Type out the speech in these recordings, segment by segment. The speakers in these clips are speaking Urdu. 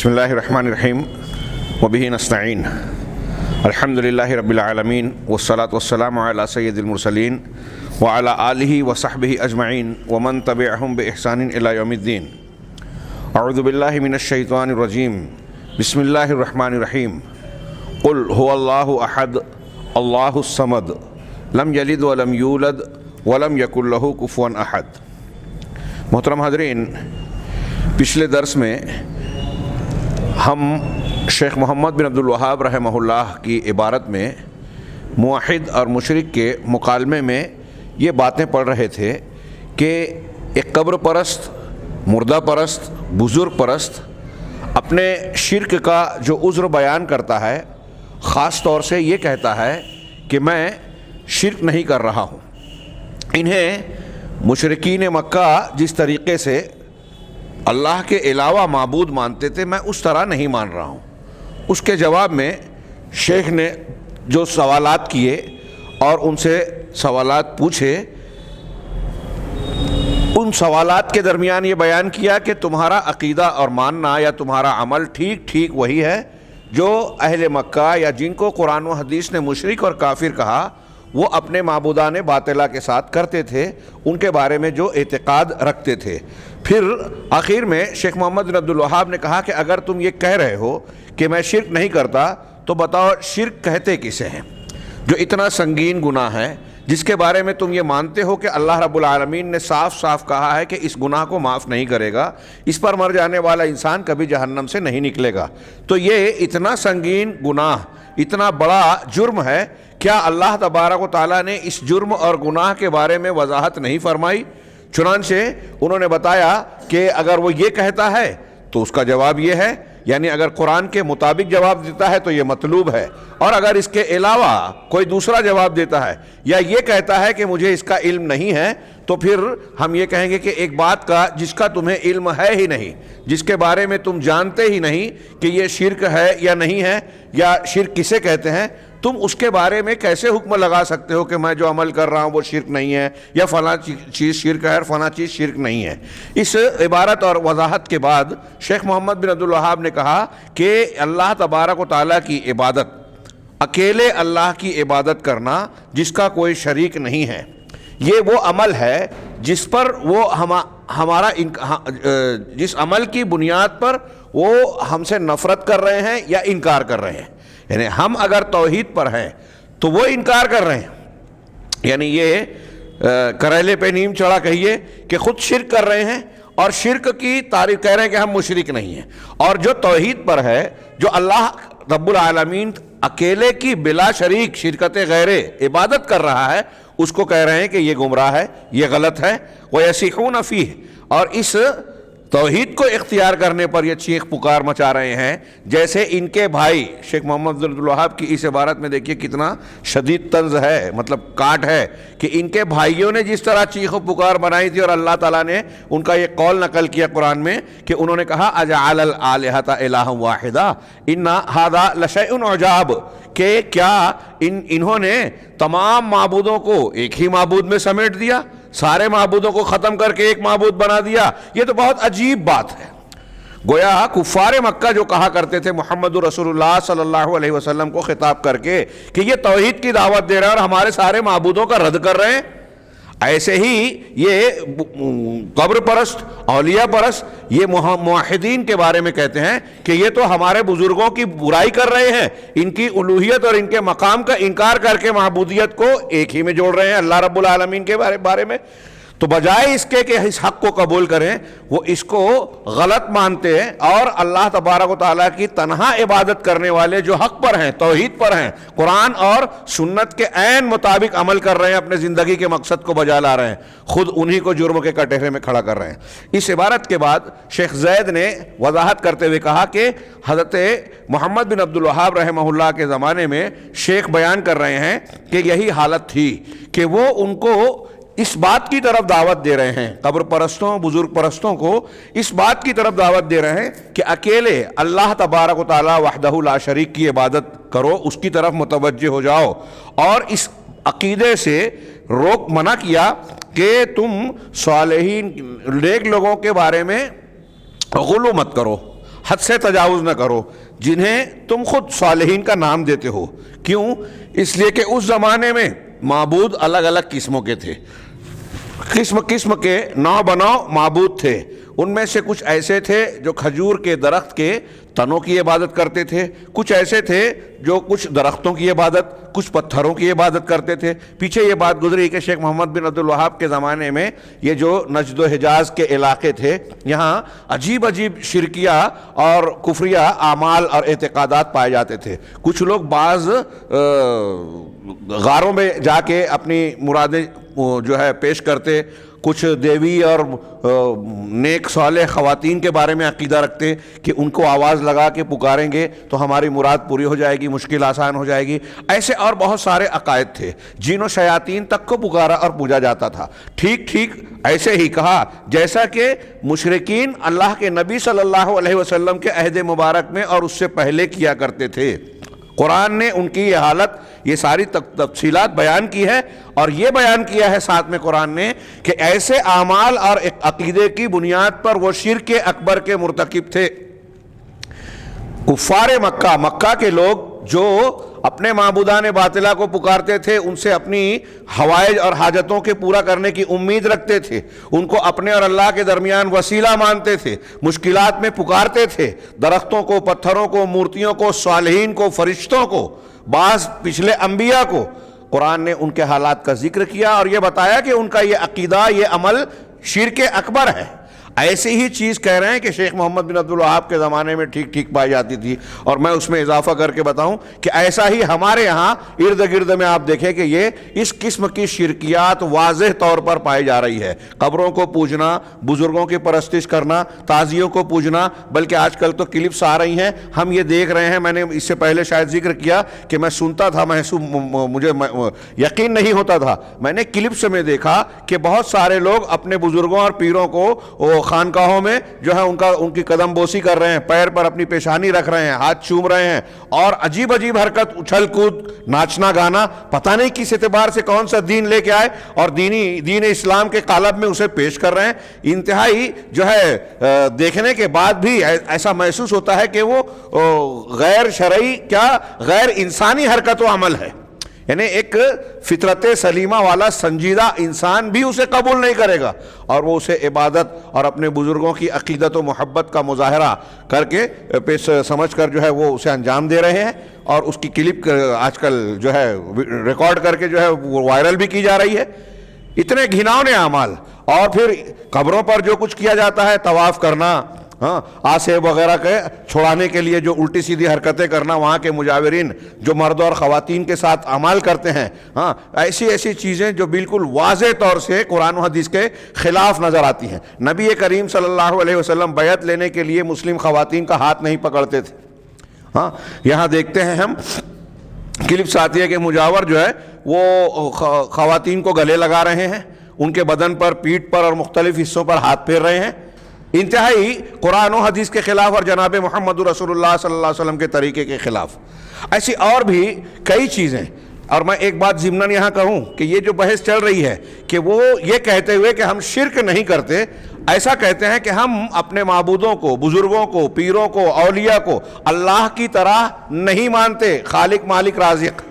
بسم اللہ الرحمن الرحیم وبہ نستعین الحمدللہ رب العالمین والصلاة والسلام علی سید المرسلین وعلی آلہ وصحبہ اجمعین ومن تبعہم بإحسان الی یوم الدین. اعوذ باللہ من الشیطان الرجیم. بسم اللہ الرحمن الرحیم. قل هو اللہ احد اللہ الصمد لم یلد ولم یولد ولم یکن لہ کفوا احد. محترم حاضرین، پچھلے درس میں ہم شیخ محمد بن عبد الوہاب رحمہ اللہ کی عبارت میں موحد اور مشرک کے مکالمے میں یہ باتیں پڑھ رہے تھے کہ ایک قبر پرست، مردہ پرست، بزرگ پرست اپنے شرک کا جو عذر بیان کرتا ہے، خاص طور سے یہ کہتا ہے کہ میں شرک نہیں کر رہا ہوں. انہیں مشرکین مکہ جس طریقے سے اللہ کے علاوہ معبود مانتے تھے، میں اس طرح نہیں مان رہا ہوں. اس کے جواب میں شیخ نے جو سوالات کیے اور ان سے سوالات پوچھے، ان سوالات کے درمیان یہ بیان کیا کہ تمہارا عقیدہ اور ماننا یا تمہارا عمل ٹھیک وہی ہے جو اہل مکہ یا جن کو قرآن و حدیث نے مشرک اور کافر کہا، وہ اپنے معبودان باطلہ کے ساتھ کرتے تھے، ان کے بارے میں جو اعتقاد رکھتے تھے. پھر آخر میں شیخ محمد بن عبد الوہاب نے کہا کہ اگر تم یہ کہہ رہے ہو کہ میں شرک نہیں کرتا تو بتاؤ شرک کہتے کسے ہیں، جو اتنا سنگین گناہ ہے جس کے بارے میں تم یہ مانتے ہو کہ اللہ رب العالمین نے صاف صاف کہا ہے کہ اس گناہ کو معاف نہیں کرے گا، اس پر مر جانے والا انسان کبھی جہنم سے نہیں نکلے گا. تو یہ اتنا سنگین گناہ، اتنا بڑا جرم ہے، کیا اللہ تبارک و تعالیٰ نے اس جرم اور گناہ کے بارے میں وضاحت نہیں فرمائی؟ چنانچہ انہوں نے بتایا کہ اگر وہ یہ کہتا ہے تو اس کا جواب یہ ہے، یعنی اگر قرآن کے مطابق جواب دیتا ہے تو یہ مطلوب ہے، اور اگر اس کے علاوہ کوئی دوسرا جواب دیتا ہے یا یہ کہتا ہے کہ مجھے اس کا علم نہیں ہے، تو پھر ہم یہ کہیں گے کہ ایک بات کا جس کا تمہیں علم ہے ہی نہیں، جس کے بارے میں تم جانتے ہی نہیں کہ یہ شرک ہے یا نہیں ہے، یا شرک کسے کہتے ہیں، تم اس کے بارے میں کیسے حکم لگا سکتے ہو کہ میں جو عمل کر رہا ہوں وہ شرک نہیں ہے، یا فلاں چیز شرک ہے اور فلاں چیز شرک نہیں ہے. اس عبارت اور وضاحت کے بعد شیخ محمد بن عبد الوہاب نے کہا کہ اللہ تبارک و تعالیٰ کی عبادت، اکیلے اللہ کی عبادت کرنا جس کا کوئی شریک نہیں ہے، یہ وہ عمل ہے جس پر وہ جس عمل کی بنیاد پر وہ ہم سے نفرت کر رہے ہیں یا انکار کر رہے ہیں. یعنی ہم اگر توحید پر ہیں تو وہ انکار کر رہے ہیں، یعنی یہ کریلے پہ نیم چڑھا کہیے کہ خود شرک کر رہے ہیں اور شرک کی تعریف کہہ رہے ہیں کہ ہم مشرک نہیں ہیں. اور جو توحید پر ہے، جو اللہ رب العالمین اکیلے کی بلا شریک شرکت غیر عبادت کر رہا ہے، اس کو کہہ رہے ہیں کہ یہ گمراہ ہے، یہ غلط ہے. وَيَسِحُونَ فِيهِ، اور اس توحید کو اختیار کرنے پر یہ چیخ پکار مچا رہے ہیں، جیسے ان کے بھائی شیخ محمد بن عبد الوہاب کی اس عبارت میں دیکھیے کتنا شدید طنز ہے، مطلب کاٹ ہے، کہ ان کے بھائیوں نے جس طرح چیخ و پکار بنائی تھی، اور اللہ تعالیٰ نے ان کا یہ قول نقل کیا قرآن میں کہ انہوں نے کہا اجعل الآلہۃ الہا واحدا ان ھذا لشیء عجاب، کہ کیا انہوں نے تمام معبودوں کو ایک ہی معبود میں سمیٹ دیا، سارے معبودوں کو ختم کر کے ایک معبود بنا دیا. یہ تو بہت عجیب بات ہے. گویا کفار مکہ جو کہا کرتے تھے محمد رسول اللہ صلی اللہ علیہ وسلم کو خطاب کر کے کہ یہ توحید کی دعوت دے رہے ہیں اور ہمارے سارے معبودوں کا رد کر رہے ہیں، ایسے ہی یہ قبر پرست، اولیاء پرست، یہ موحدین کے بارے میں کہتے ہیں کہ یہ تو ہمارے بزرگوں کی برائی کر رہے ہیں، ان کی الوہیت اور ان کے مقام کا انکار کر کے معبودیت کو ایک ہی میں جوڑ رہے ہیں اللہ رب العالمین کے بارے میں. تو بجائے اس کے کہ اس حق کو قبول کریں، وہ اس کو غلط مانتے ہیں، اور اللہ تبارک و تعالیٰ کی تنہا عبادت کرنے والے جو حق پر ہیں، توحید پر ہیں، قرآن اور سنت کے عین مطابق عمل کر رہے ہیں، اپنے زندگی کے مقصد کو بجا لا رہے ہیں، خود انہی کو جرم کے کٹہرے میں کھڑا کر رہے ہیں. اس عبارت کے بعد شیخ زید نے وضاحت کرتے ہوئے کہا کہ حضرت محمد بن عبد الوہاب رحمہ اللہ کے زمانے میں شیخ بیان کر رہے ہیں کہ یہی حالت تھی کہ وہ ان کو اس بات کی طرف دعوت دے رہے ہیں، قبر پرستوں، بزرگ پرستوں کو اس بات کی طرف دعوت دے رہے ہیں کہ اکیلے اللہ تبارک و تعالیٰ وحدہ لا شریک کی عبادت کرو، اس کی طرف متوجہ ہو جاؤ، اور اس عقیدے سے منع کیا کہ تم صالحین نیک لوگوں کے بارے میں غلو مت کرو، حد سے تجاوز نہ کرو، جنہیں تم خود صالحین کا نام دیتے ہو۔ کیوں؟ اس لیے کہ اس زمانے میں معبود الگ الگ قسموں کے تھے، قسم قسم کے نو بنو معبود تھے۔ ان میں سے کچھ ایسے تھے جو کھجور کے درخت کے تنوں کی عبادت کرتے تھے، کچھ ایسے تھے جو کچھ درختوں کی عبادت، کچھ پتھروں کی عبادت کرتے تھے۔ پیچھے یہ بات گزری کہ شیخ محمد بن عبد الوہاب کے زمانے میں یہ جو نجد و حجاز کے علاقے تھے، یہاں عجیب عجیب شرکیہ اور کفریہ اعمال اور اعتقادات پائے جاتے تھے۔ کچھ لوگ بعض غاروں میں جا کے اپنی مرادیں جو ہے پیش کرتے، کچھ دیوی اور نیک صالح خواتین کے بارے میں عقیدہ رکھتے کہ ان کو آواز لگا کے پکاریں گے تو ہماری مراد پوری ہو جائے گی، مشکل آسان ہو جائے گی۔ ایسے اور بہت سارے عقائد تھے۔ جن و شیاطین تک کو پکارا اور پوجا جاتا تھا۔ ٹھیک ٹھیک ایسے ہی کہا جیسا کہ مشرکین اللہ کے نبی صلی اللہ علیہ وسلم کے عہد مبارک میں اور اس سے پہلے کیا کرتے تھے۔ قرآن نے ان کی یہ حالت، یہ ساری تفصیلات بیان کی ہے، اور یہ بیان کیا ہے ساتھ میں قرآن نے کہ ایسے اعمال اور عقیدے کی بنیاد پر وہ شرک اکبر کے مرتکب تھے۔ کفار مکہ، مکہ کے لوگ جو اپنے معبودان باطلہ کو پکارتے تھے، ان سے اپنی حوائج اور حاجتوں کے پورا کرنے کی امید رکھتے تھے، ان کو اپنے اور اللہ کے درمیان وسیلہ مانتے تھے، مشکلات میں پکارتے تھے، درختوں کو، پتھروں کو، مورتیوں کو، صالحین کو، فرشتوں کو، بعض پچھلے انبیاء کو۔ قرآن نے ان کے حالات کا ذکر کیا اور یہ بتایا کہ ان کا یہ عقیدہ، یہ عمل شرک اکبر ہے۔ ایسی ہی چیز کہہ رہے ہیں کہ شیخ محمد بن عبد الوہاب کے زمانے میں ٹھیک ٹھیک پائی جاتی تھی، اور میں اس میں اضافہ کر کے بتاؤں کہ ایسا ہی ہمارے یہاں ارد گرد میں آپ دیکھیں کہ یہ اس قسم کی شرکیات واضح طور پر پائی جا رہی ہے۔ قبروں کو پوجنا، بزرگوں کی پرستش کرنا، تازیوں کو پوجنا، بلکہ آج کل تو کلپس آ رہی ہیں، ہم یہ دیکھ رہے ہیں۔ میں نے اس سے پہلے شاید ذکر کیا کہ میں سنتا تھا، مجھے یقین نہیں ہوتا تھا، میں نے کلپس میں دیکھا کہ بہت سارے لوگ اپنے بزرگوں اور پیروں کو خانقاہوں میں جو ہے ان کی قدم بوسی کر رہے ہیں، پیر پر اپنی پیشانی رکھ رہے ہیں، ہاتھ چوم رہے ہیں، اور عجیب عجیب حرکت، اچھل کود، ناچنا گانا، پتہ نہیں کس اعتبار سے کون سا دین لے کے آئے اور دین اسلام کے قالب میں اسے پیش کر رہے ہیں۔ انتہائی جو ہے دیکھنے کے بعد بھی ایسا محسوس ہوتا ہے کہ وہ غیر شرعی، کیا غیر انسانی حرکت و عمل ہے۔ یعنی ایک فطرت سلیمہ والا سنجیدہ انسان بھی اسے قبول نہیں کرے گا، اور وہ اسے عبادت اور اپنے بزرگوں کی عقیدت و محبت کا مظاہرہ کر کے پیش سمجھ کر جو ہے وہ اسے انجام دے رہے ہیں، اور اس کی کلپ آج کل جو ہے ریکارڈ کر کے جو ہے وہ وائرل بھی کی جا رہی ہے۔ اتنے گھناؤنے اعمال، اور پھر قبروں پر جو کچھ کیا جاتا ہے، طواف کرنا، آسیب وغیرہ کے چھڑانے کے لیے جو الٹی سیدھی حرکتیں کرنا، وہاں کے مجاورین جو مرد اور خواتین کے ساتھ اعمال کرتے ہیں، ایسی چیزیں جو بالکل واضح طور سے قرآن و حدیث کے خلاف نظر آتی ہیں۔ نبی کریم صلی اللہ علیہ وسلم بیعت لینے کے لیے مسلم خواتین کا ہاتھ نہیں پکڑتے تھے۔ یہاں دیکھتے ہیں ہم، کلپس آتی ہے کہ مجاور جو ہے وہ خواتین کو گلے لگا رہے ہیں، ان کے بدن پر، پیٹھ پر اور مختلف حصوں پر ہاتھ پھیر رہے ہیں، انتہائی قرآن و حدیث کے خلاف اور جناب محمد رسول اللہ صلی اللہ علیہ وسلم کے طریقے کے خلاف۔ ایسی اور بھی کئی چیزیں، اور میں ایک بات ضمناً یہاں کہوں کہ یہ جو بحث چل رہی ہے کہ وہ یہ کہتے ہوئے کہ ہم شرک نہیں کرتے، ایسا کہتے ہیں کہ ہم اپنے معبودوں کو، بزرگوں کو، پیروں کو، اولیاء کو اللہ کی طرح نہیں مانتے، خالق مالک رازق۔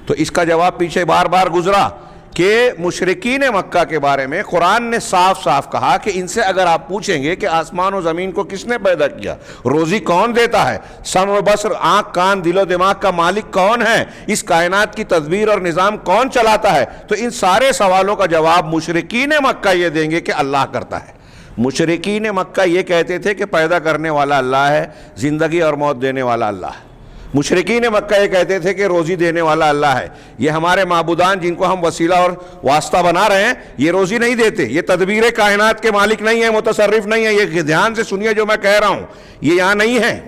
تو اس کا جواب پیچھے بار بار گزرا کہ مشرکین مکہ کے بارے میں قرآن نے صاف صاف کہا کہ ان سے اگر آپ پوچھیں گے کہ آسمان و زمین کو کس نے پیدا کیا، روزی کون دیتا ہے، سمع و بصر، آنکھ کان دل و دماغ کا مالک کون ہے، اس کائنات کی تدبیر اور نظام کون چلاتا ہے، تو ان سارے سوالوں کا جواب مشرکین مکہ یہ دیں گے کہ اللہ کرتا ہے۔ مشرکین مکہ یہ کہتے تھے کہ پیدا کرنے والا اللہ ہے، زندگی اور موت دینے والا اللہ ہے۔ مشرکین مکہ یہ کہتے تھے کہ روزی دینے والا اللہ ہے۔ یہ ہمارے معبودان جن کو ہم وسیلہ اور واسطہ بنا رہے ہیں، یہ روزی نہیں دیتے، یہ تدبیر کائنات کے مالک نہیں ہیں، متصرف نہیں ہیں۔ یہ دھیان سے سنیے جو میں کہہ رہا ہوں، یہ یہاں نہیں ہے،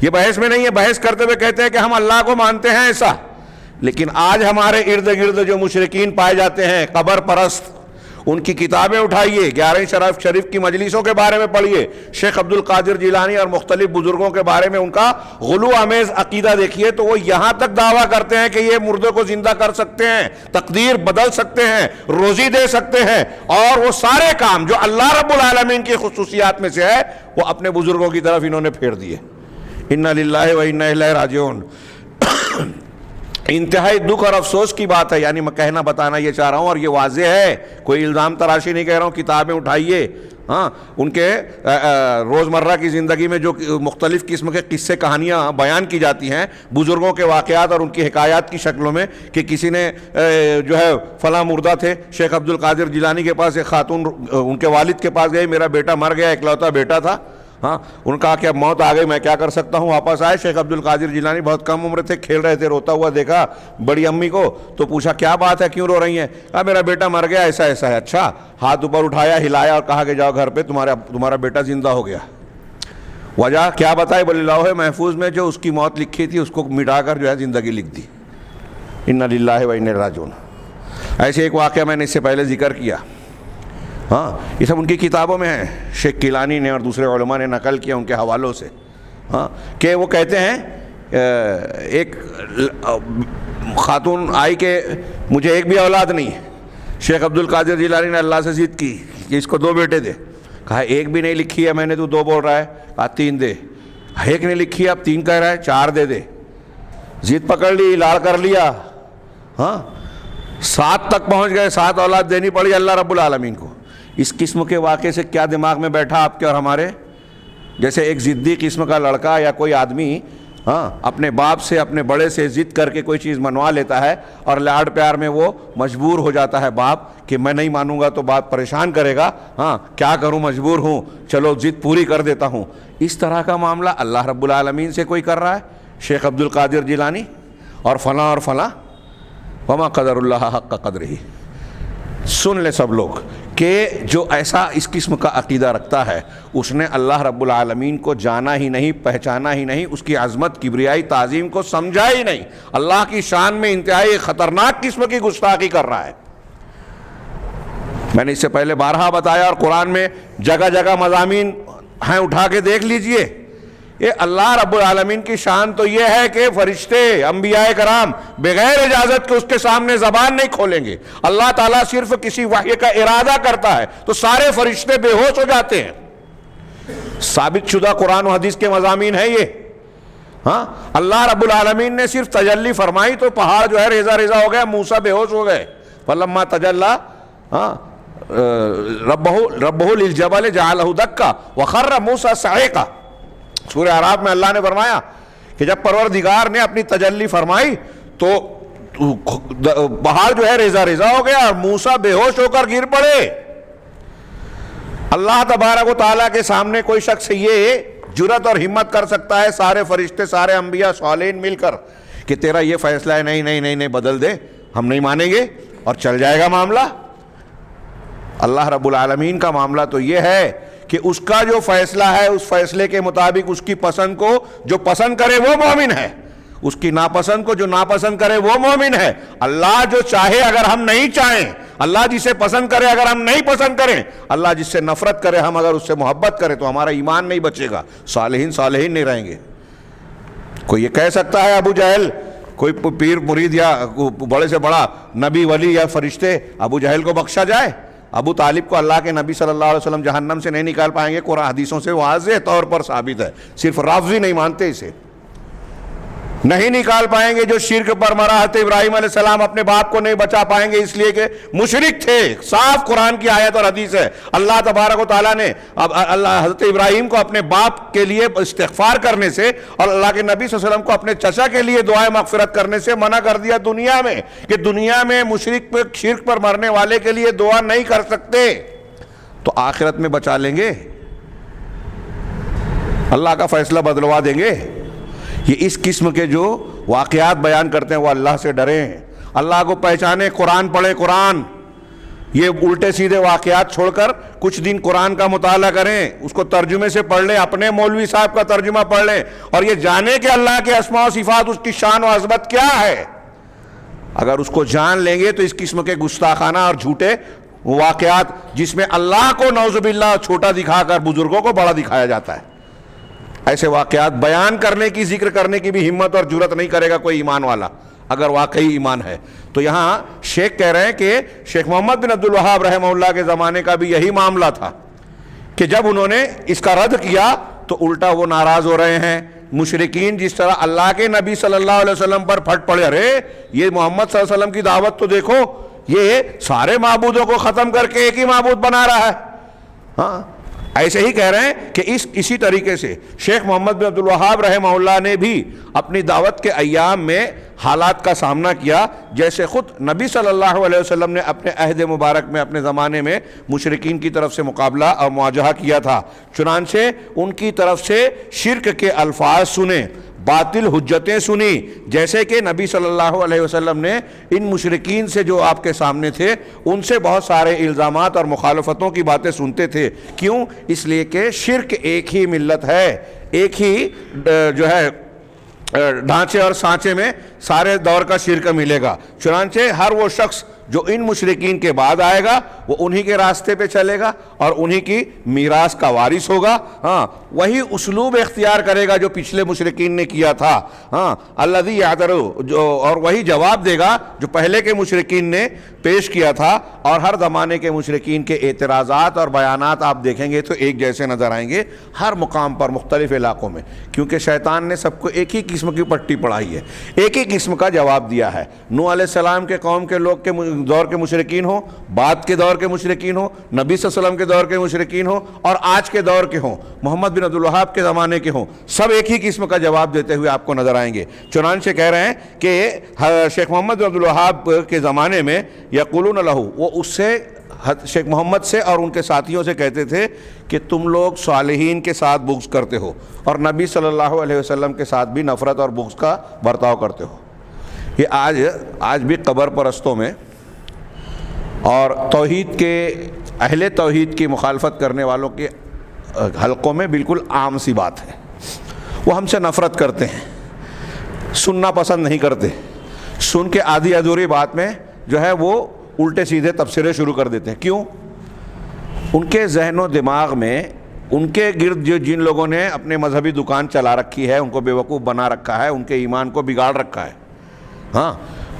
یہ بحث میں نہیں ہے۔ بحث کرتے ہوئے کہتے ہیں کہ ہم اللہ کو مانتے ہیں ایسا، لیکن آج ہمارے ارد گرد جو مشرکین پائے جاتے ہیں، قبر پرست، ان کی کتابیں اٹھائیے، 11 شریف کی مجلسوں کے بارے میں پڑھیے، شیخ عبد القادر جیلانی اور مختلف بزرگوں کے بارے میں ان کا غلو آمیز عقیدہ دیکھیے، تو وہ یہاں تک دعویٰ کرتے ہیں کہ یہ مردے کو زندہ کر سکتے ہیں، تقدیر بدل سکتے ہیں، روزی دے سکتے ہیں، اور وہ سارے کام جو اللہ رب العالمین کی خصوصیات میں سے ہے وہ اپنے بزرگوں کی طرف انہوں نے پھیر دیے۔ انا للہ و انا الیہ راجعون۔ انتہائی دکھ اور افسوس کی بات ہے، یعنی میں کہنا بتانا یہ چاہ رہا ہوں، اور یہ واضح ہے، کوئی الزام تراشی نہیں کہہ رہا ہوں، کتابیں اٹھائیے، ہاں ان کے روزمرہ کی زندگی میں جو مختلف قسم کے قصے کہانیاں بیان کی جاتی ہیں بزرگوں کے واقعات اور ان کی حکایات کی شکلوں میں، کہ کسی نے جو ہے فلاں مردہ تھے، شیخ عبد القادر جیلانی کے پاس ایک خاتون ان کے والد کے پاس گئی، میرا بیٹا مر گیا، اکلوتا بیٹا تھا، ہاں ان کہا کہ اب موت آ گئی، میں کیا کر سکتا ہوں۔ واپس آئے، شیخ عبد القادر جیلانی بہت کم عمر تھے، کھیل رہے تھے، روتا ہوا دیکھا بڑی امی کو، تو پوچھا کیا بات ہے، کیوں رو رہی ہیں؟ کہا میرا بیٹا مر گیا، ایسا ایسا ہے۔ اچھا، ہاتھ اوپر اٹھایا، ہلایا اور کہا کہ جاؤ گھر پہ، تمہارا بیٹا زندہ ہو گیا۔ وجہ کیا بتائے؟ بولے لوح محفوظ میں جو اس کی موت لکھی تھی اس کو مٹا کر جو ہے زندگی لکھ دی۔ انا للہ و انا الیہ راجعون۔ ایسے ایک واقعہ میں نے اس سے پہلے ذکر کیا، ہاں یہ سب ان کی کتابوں میں ہے، شیخ کیلانی نے اور دوسرے علماء نے نقل کیا ان کے حوالوں سے، ہاں کہ وہ کہتے ہیں ایک خاتون آئی کہ مجھے ایک بھی اولاد نہیں ہے، شیخ عبد القادر جیلانی نے اللہ سے ضد کی کہ اس کو 2 بیٹے دے، کہا ایک بھی نہیں لکھی ہے میں نے، تو 2 بول رہا ہے، کہا 3 دے، ایک نہیں لکھی ہے اب 3 کہہ رہا ہے، 4 دے، ضد پکڑ لی، لاڑ کر لیا، ہاں 7 تک پہنچ گئے، 7 اولاد دینی پڑی اللہ رب العالمین کو۔ اس قسم کے واقعے سے کیا دماغ میں بیٹھا آپ کے اور ہمارے؟ جیسے ایک ضدی قسم کا لڑکا یا کوئی آدمی اپنے باپ سے، اپنے بڑے سے ضد کر کے کوئی چیز منوا لیتا ہے، اور لاڈ پیار میں وہ مجبور ہو جاتا ہے باپ کہ میں نہیں مانوں گا تو باپ پریشان کرے گا، ہاں کیا کروں، مجبور ہوں، چلو ضد پوری کر دیتا ہوں۔ اس طرح کا معاملہ اللہ رب العالمین سے کوئی کر رہا ہے؟ شیخ عبد القادر جیلانی اور فلاں وما قدر اللہ حق قدرہ۔ سن لے سب لوگ کہ جو ایسا اس قسم کا عقیدہ رکھتا ہے اس نے اللہ رب العالمین کو جانا ہی نہیں، پہچانا ہی نہیں، اس کی عظمت، کبریائی، تعظیم کو سمجھا ہی نہیں، اللہ کی شان میں انتہائی خطرناک قسم کی گستاخی کر رہا ہے۔ میں نے اس سے پہلے بارہا بتایا، اور قرآن میں جگہ جگہ مضامین ہیں، اٹھا کے دیکھ لیجئے۔ یہ اللہ رب العالمین کی شان تو یہ ہے کہ فرشتے، انبیاء کرام بغیر اجازت کے اس کے سامنے زبان نہیں کھولیں گے۔ اللہ تعالیٰ صرف کسی وحی کا ارادہ کرتا ہے تو سارے فرشتے بے ہوش ہو جاتے ہیں۔ ثابت شدہ قرآن و حدیث کے مضامین ہے یہ، ہاں اللہ رب العالمین نے صرف تجلی فرمائی تو پہاڑ جو ہے ریزہ ریزہ ہو گیا، موسیٰ بے ہوش ہو گئے۔ فلما تجلی ربہ للجبل جعلہ دکا وخر موسیٰ صعقا۔ سورہ اعراف میں اللہ نے فرمایا کہ جب پروردگار نے اپنی تجلی فرمائی تو پہاڑ جو ہے ریزہ ریزہ ہو گیا اور موسیٰ بے ہوش ہو کر گر پڑے۔ اللہ تبارک و تعالیٰ کے سامنے کوئی شخص یہ جرات اور ہمت کر سکتا ہے، سارے فرشتے، سارے انبیاء صالحین مل کر، کہ تیرا یہ فیصلہ ہے، نہیں نہیں نہیں نہیں بدل دے، ہم نہیں مانیں گے، اور چل جائے گا معاملہ؟ اللہ رب العالمین کا معاملہ تو یہ ہے کہ اس کا جو فیصلہ ہے اس فیصلے کے مطابق اس کی پسند کو جو پسند کرے وہ مومن ہے، اس کی ناپسند کو جو ناپسند کرے وہ مومن ہے۔ اللہ جو چاہے اگر ہم نہیں چاہیں، اللہ جسے پسند کرے اگر ہم نہیں پسند کریں، اللہ جس سے نفرت کرے ہم اگر اس سے محبت کریں تو ہمارا ایمان نہیں بچے گا، صالحین نہیں رہیں گے۔ کوئی یہ کہہ سکتا ہے ابو جہل، کوئی پیر مرید یا بڑے سے بڑا نبی ولی یا فرشتے، ابو جہل کو بخشا جائے؟ ابو طالب کو اللہ کے نبی صلی اللہ علیہ وسلم جہنم سے نہیں نکال پائیں گے، قرآن حدیثوں سے واضح طور پر ثابت ہے، صرف رافضی نہیں مانتے، اسے نہیں نکال پائیں گے۔ جو شرک پر مرا، حضرت ابراہیم علیہ السلام اپنے باپ کو نہیں بچا پائیں گے اس لیے کہ مشرک تھے، صاف قرآن کی آیت اور حدیث ہے۔ اللہ تبارک و تعالیٰ نے حضرت ابراہیم کو اپنے باپ کے لیے استغفار کرنے سے اور اللہ کے نبی صلی اللہ علیہ وسلم کو اپنے چچا کے لیے دعائیں مغفرت کرنے سے منع کر دیا دنیا میں، کہ دنیا میں مشرک پر، شرک پر مرنے والے کے لیے دعا نہیں کر سکتے، تو آخرت میں بچا لیں گے، اللہ کا فیصلہ بدلوا دیں گے۔ یہ اس قسم کے جو واقعات بیان کرتے ہیں وہ اللہ سے ڈریں، اللہ کو پہچانے، قرآن پڑھیں، قرآن، یہ الٹے سیدھے واقعات چھوڑ کر کچھ دن قرآن کا مطالعہ کریں، اس کو ترجمے سے پڑھ لیں، اپنے مولوی صاحب کا ترجمہ پڑھ لیں، اور یہ جانیں کہ اللہ کے اسماء و صفات، اس کی شان و عظمت کیا ہے۔ اگر اس کو جان لیں گے تو اس قسم کے گستاخانہ اور جھوٹے وہ واقعات جس میں اللہ کو نعوذ باللہ چھوٹا دکھا کر بزرگوں کو بڑا دکھایا جاتا ہے، ایسے واقعات بیان کرنے کی، ذکر کرنے کی بھی ہمت اور جرت نہیں کرے گا کوئی ایمان والا، اگر واقعی ایمان ہے۔ تو یہاں شیخ کہہ رہے ہیں کہ شیخ محمد بن عبد الوہاب رحمہ اللہ کے زمانے کا بھی یہی معاملہ تھا کہ جب انہوں نے اس کا رد کیا تو الٹا وہ ناراض ہو رہے ہیں۔ مشرکین جس طرح اللہ کے نبی صلی اللہ علیہ وسلم پر پھٹ پڑے، ارے یہ محمد صلی اللہ علیہ وسلم کی دعوت تو دیکھو، یہ سارے معبودوں کو ختم کر کے ایک ہی معبود بنا رہا ہے۔ ہاں ایسے ہی کہہ رہے ہیں کہ اسی طریقے سے شیخ محمد بن عبد الوہاب رحمہ اللہ نے بھی اپنی دعوت کے ایام میں حالات کا سامنا کیا، جیسے خود نبی صلی اللہ علیہ وسلم نے اپنے عہد مبارک میں اپنے زمانے میں مشرکین کی طرف سے مقابلہ اور مواجہہ کیا تھا، چنانچہ ان کی طرف سے شرک کے الفاظ سنے، باطل حجتیں سنی، جیسے کہ نبی صلی اللہ علیہ وسلم نے ان مشرکین سے جو آپ کے سامنے تھے ان سے بہت سارے الزامات اور مخالفتوں کی باتیں سنتے تھے۔ کیوں؟ اس لیے کہ شرک ایک ہی ملت ہے، ایک ہی جو ہے ڈھانچے اور سانچے میں سارے دور کا شرک ملے گا، چنانچہ ہر وہ شخص جو ان مشرکین کے بعد آئے گا وہ انہی کے راستے پہ چلے گا اور انہی کی میراث کا وارث ہوگا۔ ہاں وہی اسلوب اختیار کرے گا جو پچھلے مشرکین نے کیا تھا۔ ہاں الذی یعترض، جو اور وہی جواب دے گا جو پہلے کے مشرکین نے پیش کیا تھا، اور ہر زمانے کے مشرکین کے اعتراضات اور بیانات آپ دیکھیں گے تو ایک جیسے نظر آئیں گے ہر مقام پر مختلف علاقوں میں، کیونکہ شیطان نے سب کو ایک ہی قسم کی پٹی پڑھائی ہے، ایک ہی قسم کا جواب دیا ہے۔ نوح علیہ السلام کے قوم کے لوگ کے دور کے مشرکین ہوں، بعد کے دور کے مشرکین ہوں، نبی صلی اللہ علیہ وسلم کے دور کے مشرکین ہوں، اور آج کے دور کے ہوں، محمد بن عبد الوہاب کے زمانے کے ہوں، سب ایک ہی قسم کا جواب دیتے ہوئے آپ کو نظر آئیں گے۔ چنانچہ کہہ رہے ہیں کہ شیخ محمد بن عبد الوہاب کے زمانے میں یقولون لہ، وہ اس سے شیخ محمد سے اور ان کے ساتھیوں سے کہتے تھے کہ تم لوگ صالحین کے ساتھ بغض کرتے ہو اور نبی صلی اللہ علیہ وسلم کے ساتھ بھی نفرت اور بغض کا برتاؤ کرتے ہو۔ یہ آج بھی قبر پرستوں میں اور توحید کے اہل توحید کی مخالفت کرنے والوں کے حلقوں میں بالکل عام سی بات ہے۔ وہ ہم سے نفرت کرتے ہیں، سننا پسند نہیں کرتے، سن کے آدھی ادھوری بات میں جو ہے وہ الٹے سیدھے تبصرے شروع کر دیتے ہیں۔ کیوں؟ ان کے ذہن و دماغ میں ان کے گرد جن لوگوں نے اپنے مذہبی دکان چلا رکھی ہے، ان کو بیوقوف بنا رکھا ہے، ان کے ایمان کو بگاڑ رکھا ہے۔ ہاں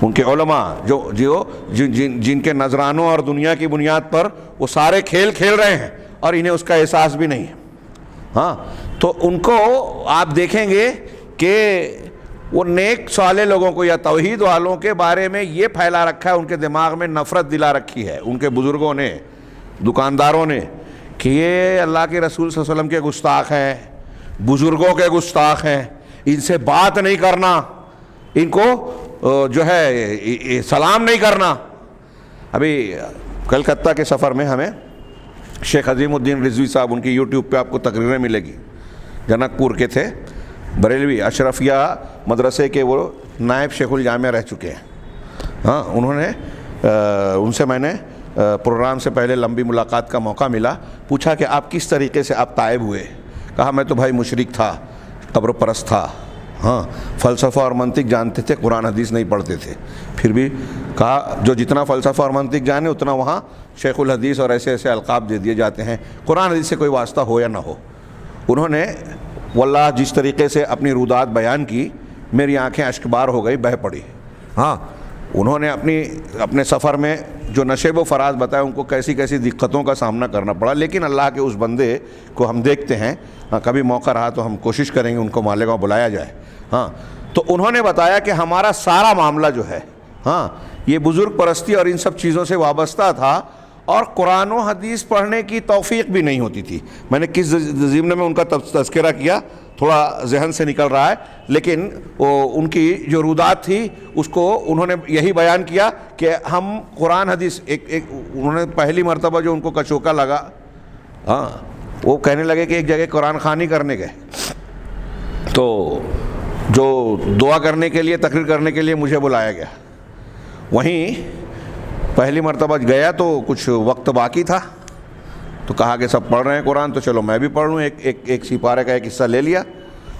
ان کے علماء جن کے نذرانوں اور دنیا کی بنیاد پر وہ سارے کھیل کھیل رہے ہیں اور انہیں اس کا احساس بھی نہیں ہے۔ ہاں تو ان کو آپ دیکھیں گے کہ وہ نیک صالح لوگوں کو یا توحید والوں کے بارے میں یہ پھیلا رکھا ہے، ان کے دماغ میں نفرت دلا رکھی ہے ان کے بزرگوں نے، دکانداروں نے، کہ یہ اللہ کے رسول صلی اللہ علیہ وسلم کے گستاخ ہیں، بزرگوں کے گستاخ ہیں، ان سے بات نہیں کرنا، ان کو جو ہے سلام نہیں کرنا۔ ابھی کلکتہ کے سفر میں ہمیں شیخ عظیم الدین رضوی صاحب، ان کی یوٹیوب پہ آپ کو تقریریں ملے گی، جنک پور کے تھے، بریلوی اشرفیہ مدرسے کے وہ نائب شیخ الجامعہ رہ چکے ہیں۔ ہاں انہوں نے ان سے میں نے پروگرام سے پہلے لمبی ملاقات کا موقع ملا، پوچھا کہ آپ کس طریقے سے آپ تائب ہوئے؟ کہا میں تو بھائی مشرک تھا، قبر پرست تھا، ہاں فلسفہ اور منطق جانتے تھے، قرآن حدیث نہیں پڑھتے تھے، پھر بھی کہا جو جتنا فلسفہ اور منطق جانے اتنا وہاں شیخ الحدیث اور ایسے ایسے القاب دے دیے جاتے ہیں، قرآن حدیث سے کوئی واسطہ ہو یا نہ ہو۔ انہوں نے واللہ جس طریقے سے اپنی رودات بیان کی، میری آنکھیں اشکبار ہو گئی، بہہ پڑی۔ ہاں انہوں نے اپنے سفر میں جو نشیب و فراز بتایا، ان کو کیسی کیسی دقتوں کا سامنا کرنا پڑا، لیکن اللہ کے اس بندے کو ہم دیکھتے ہیں، کبھی موقع رہا تو ہم کوشش کریں گے ان کو مالیگاؤں بلایا جائے۔ ہاں تو انہوں نے بتایا کہ ہمارا سارا معاملہ جو ہے ہاں یہ بزرگ پرستی اور ان سب چیزوں سے وابستہ تھا، اور قرآن و حدیث پڑھنے کی توفیق بھی نہیں ہوتی تھی۔ میں نے کس ضمن میں ان کا تذکرہ کیا تھوڑا ذہن سے نکل رہا ہے، لیکن ان کی جو رودات تھی اس کو انہوں نے یہی بیان کیا کہ ہم قرآن حدیث انہوں نے پہلی مرتبہ جو ان کو کچوکا لگا، ہاں وہ کہنے لگے کہ ایک جگہ قرآن خوانی کرنے گئے، تو جو دعا کرنے کے لیے تقریر کرنے کے لیے مجھے بلایا گیا، وہیں پہلی مرتبہ گیا تو کچھ وقت باقی تھا، تو کہا کہ سب پڑھ رہے ہیں قرآن تو چلو میں بھی پڑھ لوں، ایک سپارے کا ایک حصہ لے لیا۔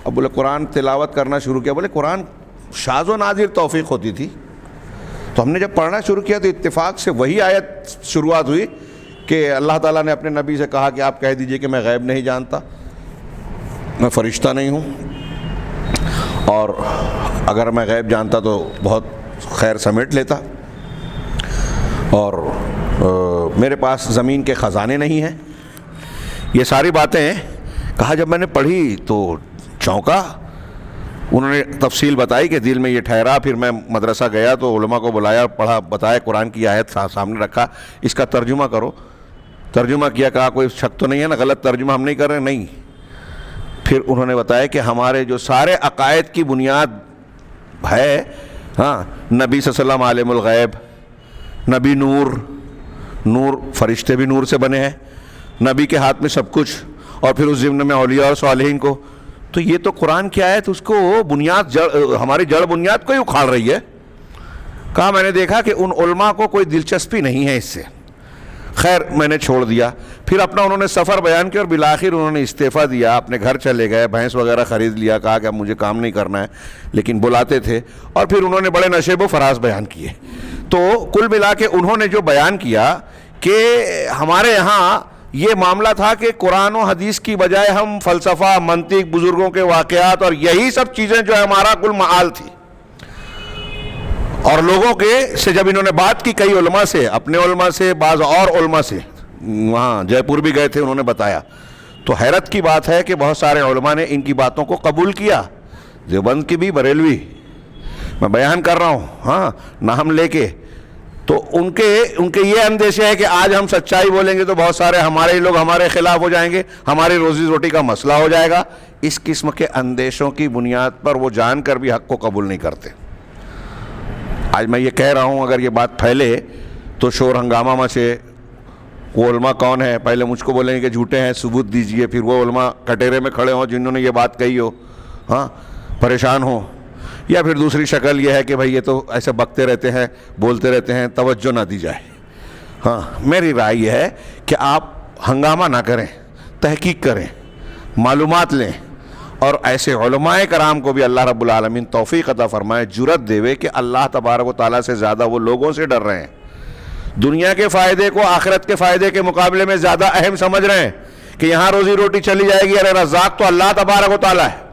اب بولے قرآن تلاوت کرنا شروع کیا، بولے قرآن شاذ و نادر توفیق ہوتی تھی، تو تو ہم نے جب پڑھنا شروع کیا تو اتفاق سے وہی آیت شروعات ہوئی کہ اللہ تعالیٰ نے اپنے نبی سے کہا کہ آپ کہہ دیجئے کہ میں غیب نہیں جانتا، میں فرشتہ نہیں ہوں، اور اگر میں غیب جانتا تو بہت خیر سمیٹ لیتا، اور میرے پاس زمین کے خزانے نہیں ہیں۔ یہ ساری باتیں کہا جب میں نے پڑھی تو چونکا۔ انہوں نے تفصیل بتائی کہ دل میں یہ ٹھہرا، پھر میں مدرسہ گیا تو علماء کو بلایا، پڑھا، بتایا، قرآن کی آیت سامنے رکھا، اس کا ترجمہ کرو۔ ترجمہ کیا، کہا کوئی شک تو نہیں ہے نا، غلط ترجمہ ہم نہیں کر رہے؟ نہیں۔ پھر انہوں نے بتایا کہ ہمارے جو سارے عقائد کی بنیاد ہے، ہاں، نبی صلی اللہ علیہ وسلم عالم الغیب، نبی نور، فرشتے بھی نور سے بنے ہیں، نبی کے ہاتھ میں سب کچھ، اور پھر اس ضمن میں اولیاء اور صالحین کو۔ تو یہ تو قرآن کی آیت اس کو بنیاد ہماری جڑ بنیاد کو ہی اکھاڑ رہی ہے۔ کہا میں نے دیکھا کہ ان علماء کو کوئی دلچسپی نہیں ہے اس سے، خیر میں نے چھوڑ دیا۔ پھر اپنا انہوں نے سفر بیان کیا اور بالآخر انہوں نے استعفیٰ دیا، اپنے گھر چلے گئے، بھینس وغیرہ خرید لیا، کہا کہ اب مجھے کام نہیں کرنا ہے، لیکن بلاتے تھے، اور پھر انہوں نے بڑے نشیب و فراز بیان کیے۔ تو کل ملا کے انہوں نے جو بیان کیا کہ ہمارے یہاں یہ معاملہ تھا کہ قرآن و حدیث کی بجائے ہم فلسفہ، منطق، بزرگوں کے واقعات اور یہی سب چیزیں جو ہے ہمارا کل معال تھی۔ اور لوگوں کے سے جب انہوں نے بات کی کئی علماء سے، اپنے علماء سے، بعض اور علماء سے، وہاں جے پور بھی گئے تھے، انہوں نے بتایا، تو حیرت کی بات ہے کہ بہت سارے علماء نے ان کی باتوں کو قبول کیا، دیوبند کی بھی، بریلوی، میں بیان کر رہا ہوں، ہاں، نام لے کے۔ تو ان کے یہ اندیشہ ہے کہ آج ہم سچائی بولیں گے تو بہت سارے ہمارے لوگ ہمارے خلاف ہو جائیں گے، ہماری روزی روٹی کا مسئلہ ہو جائے گا۔ اس قسم کے اندیشوں کی بنیاد پر وہ جان کر بھی حق کو قبول نہیں کرتے۔ آج میں یہ کہہ رہا ہوں، اگر یہ بات پھیلے تو شور ہنگامہ مچے۔ وہ علماء کون ہیں؟ پہلے مجھ کو بولیں گے کہ جھوٹے ہیں، ثبوت دیجئے، پھر وہ علماء کٹیرے میں کھڑے ہوں جنہوں نے یہ بات کہی ہو، ہاں، پریشان ہوں۔ یا پھر دوسری شکل یہ ہے کہ بھئی یہ تو ایسے بکتے رہتے ہیں، بولتے رہتے ہیں، توجہ نہ دی جائے۔ ہاں، میری رائے یہ ہے کہ آپ ہنگامہ نہ کریں، تحقیق کریں، معلومات لیں، اور ایسے علماء کرام کو بھی اللہ رب العالمین توفیق عطا فرمائے، جرأت دے کہ اللہ تبارک و تعالیٰ سے زیادہ وہ لوگوں سے ڈر رہے ہیں، دنیا کے فائدے کو آخرت کے فائدے کے مقابلے میں زیادہ اہم سمجھ رہے ہیں کہ یہاں روزی روٹی چلی جائے گی، ارے رزاق تو اللہ تبارک و تعالیٰ ہے۔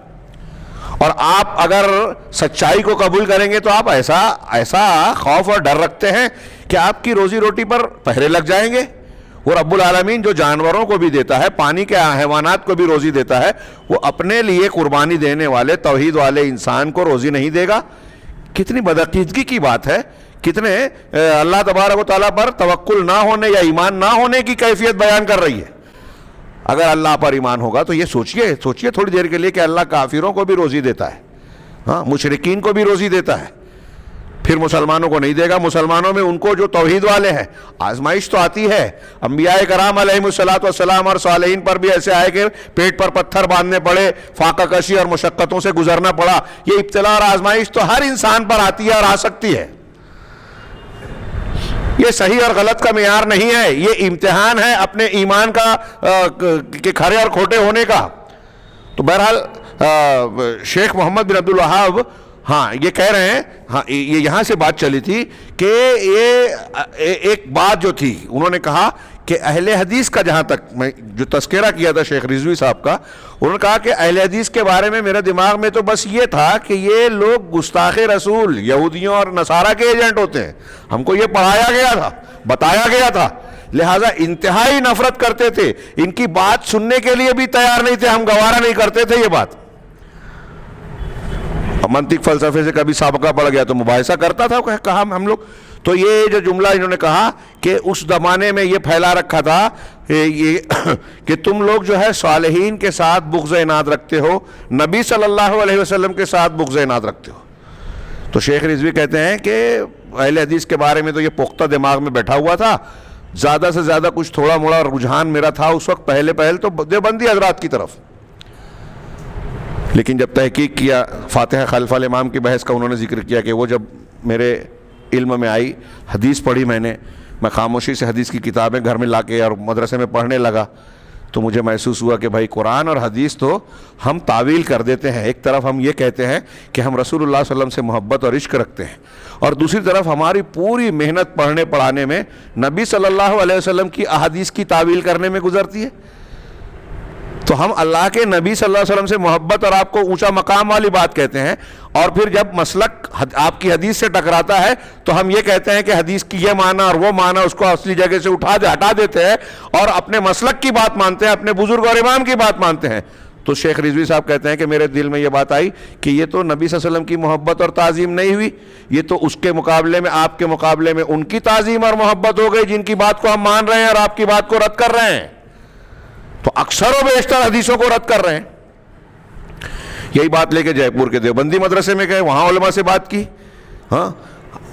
اور آپ اگر سچائی کو قبول کریں گے تو آپ ایسا خوف اور ڈر رکھتے ہیں کہ آپ کی روزی روٹی پر پہرے لگ جائیں گے۔ وہ رب العالمین جو جانوروں کو بھی دیتا ہے، پانی کے حیوانات کو بھی روزی دیتا ہے، وہ اپنے لیے قربانی دینے والے توحید والے انسان کو روزی نہیں دے گا؟ کتنی بدعقیدگی کی بات ہے، کتنے اللہ تبارک و تعالیٰ پر توکل نہ ہونے یا ایمان نہ ہونے کی کیفیت بیان کر رہی ہے۔ اگر اللہ پر ایمان ہوگا تو یہ سوچئے تھوڑی دیر کے لیے کہ اللہ کافروں کو بھی روزی دیتا ہے، ہاں، مشرکین کو بھی روزی دیتا ہے، پھر مسلمانوں کو نہیں دے گا؟ مسلمانوں میں ان کو جو توحید والے ہیں، آزمائش تو آتی ہے، انبیاء کرام علیہ الصلوۃ والسلام اور صالحین پر بھی ایسے آئے کہ پیٹ پر پتھر باندھنے پڑے، فاقہ کشی اور مشقتوں سے گزرنا پڑا۔ یہ ابتلا اور آزمائش تو ہر انسان پر آتی ہے اور آ سکتی ہے۔ یہ صحیح اور غلط کا معیار نہیں ہے، یہ امتحان ہے اپنے ایمان کا کہ کھرے اور کھوٹے ہونے کا۔ تو بہرحال شیخ محمد بن عبد الوہاب ہاں یہ کہہ رہے ہیں، ہاں یہ یہاں سے بات چلی تھی کہ یہ ایک بات جو تھی، انہوں نے کہا کہ اہل حدیث کا، جہاں تک میں جو تذکرہ کیا تھا شیخ رضوی صاحب کا، انہوں نے کہا کہ اہل حدیث کے بارے میں میرے دماغ میں تو بس یہ تھا کہ یہ لوگ گستاخ رسول، یہودیوں اور نصارہ کے ایجنٹ ہوتے ہیں، ہم کو یہ پڑھایا گیا تھا، بتایا گیا تھا، لہٰذا انتہائی نفرت کرتے تھے، ان کی بات سننے کے لیے بھی تیار نہیں تھے، ہم گوارا نہیں کرتے تھے یہ بات۔ منطق فلسفے سے کبھی سابقہ پڑ گیا تو مباحثہ کرتا تھا، کہا ہم لوگ۔ تو یہ جو جملہ انہوں نے کہا کہ اس زمانے میں یہ پھیلا رکھا تھا کہ تم لوگ جو ہے صالحین کے ساتھ بغض عناد رکھتے ہو، نبی صلی اللہ علیہ وسلم کے ساتھ بغض عناد رکھتے ہو۔ تو شیخ رضوی کہتے ہیں کہ اہل حدیث کے بارے میں تو یہ پختہ دماغ میں بیٹھا ہوا تھا، زیادہ سے زیادہ کچھ تھوڑا موڑا رجحان میرا تھا اس وقت پہل تو دیوبندی حضرات کی طرف، لیکن جب تحقیق کیا، فاتحہ خلف الامام کی بحث کا انہوں نے ذکر کیا کہ وہ جب میرے علم میں آئی، حدیث پڑھی میں خاموشی سے حدیث کی کتابیں گھر میں لا کے اور مدرسے میں پڑھنے لگا، تو مجھے محسوس ہوا کہ بھائی قرآن اور حدیث تو ہم تعویل کر دیتے ہیں. ایک طرف ہم یہ کہتے ہیں کہ ہم رسول اللہ صلی اللہ علیہ وسلم سے محبت اور عشق رکھتے ہیں, اور دوسری طرف ہماری پوری محنت پڑھنے پڑھانے میں نبی صلی اللہ علیہ وسلم کی احادیث کی تعویل کرنے میں گزرتی ہے. تو ہم اللہ کے نبی صلی اللہ علیہ وسلم سے محبت اور آپ کو اونچا مقام والی بات کہتے ہیں, اور پھر جب مسلک آپ کی حدیث سے ٹکراتا ہے تو ہم یہ کہتے ہیں کہ حدیث کی یہ معنی اور وہ معنی اس کو اصلی جگہ سے ہٹا دیتے ہیں اور اپنے مسلک کی بات مانتے ہیں, اپنے بزرگ اور امام کی بات مانتے ہیں. تو شیخ رضوی صاحب کہتے ہیں کہ میرے دل میں یہ بات آئی کہ یہ تو نبی صلی اللہ علیہ وسلم کی محبت اور تعظیم نہیں ہوئی, یہ تو اس کے مقابلے میں, آپ کے مقابلے میں ان کی تعظیم اور محبت ہو گئی جن کی بات کو ہم مان رہے ہیں اور آپ کی بات کو رد کر رہے ہیں. تو اکثر و بیشتر حدیثوں کو رد کر رہے ہیں. یہی بات لے کے جے پور کے دیوبندی مدرسے میں گئے, وہاں علماء سے بات کی. ہاں,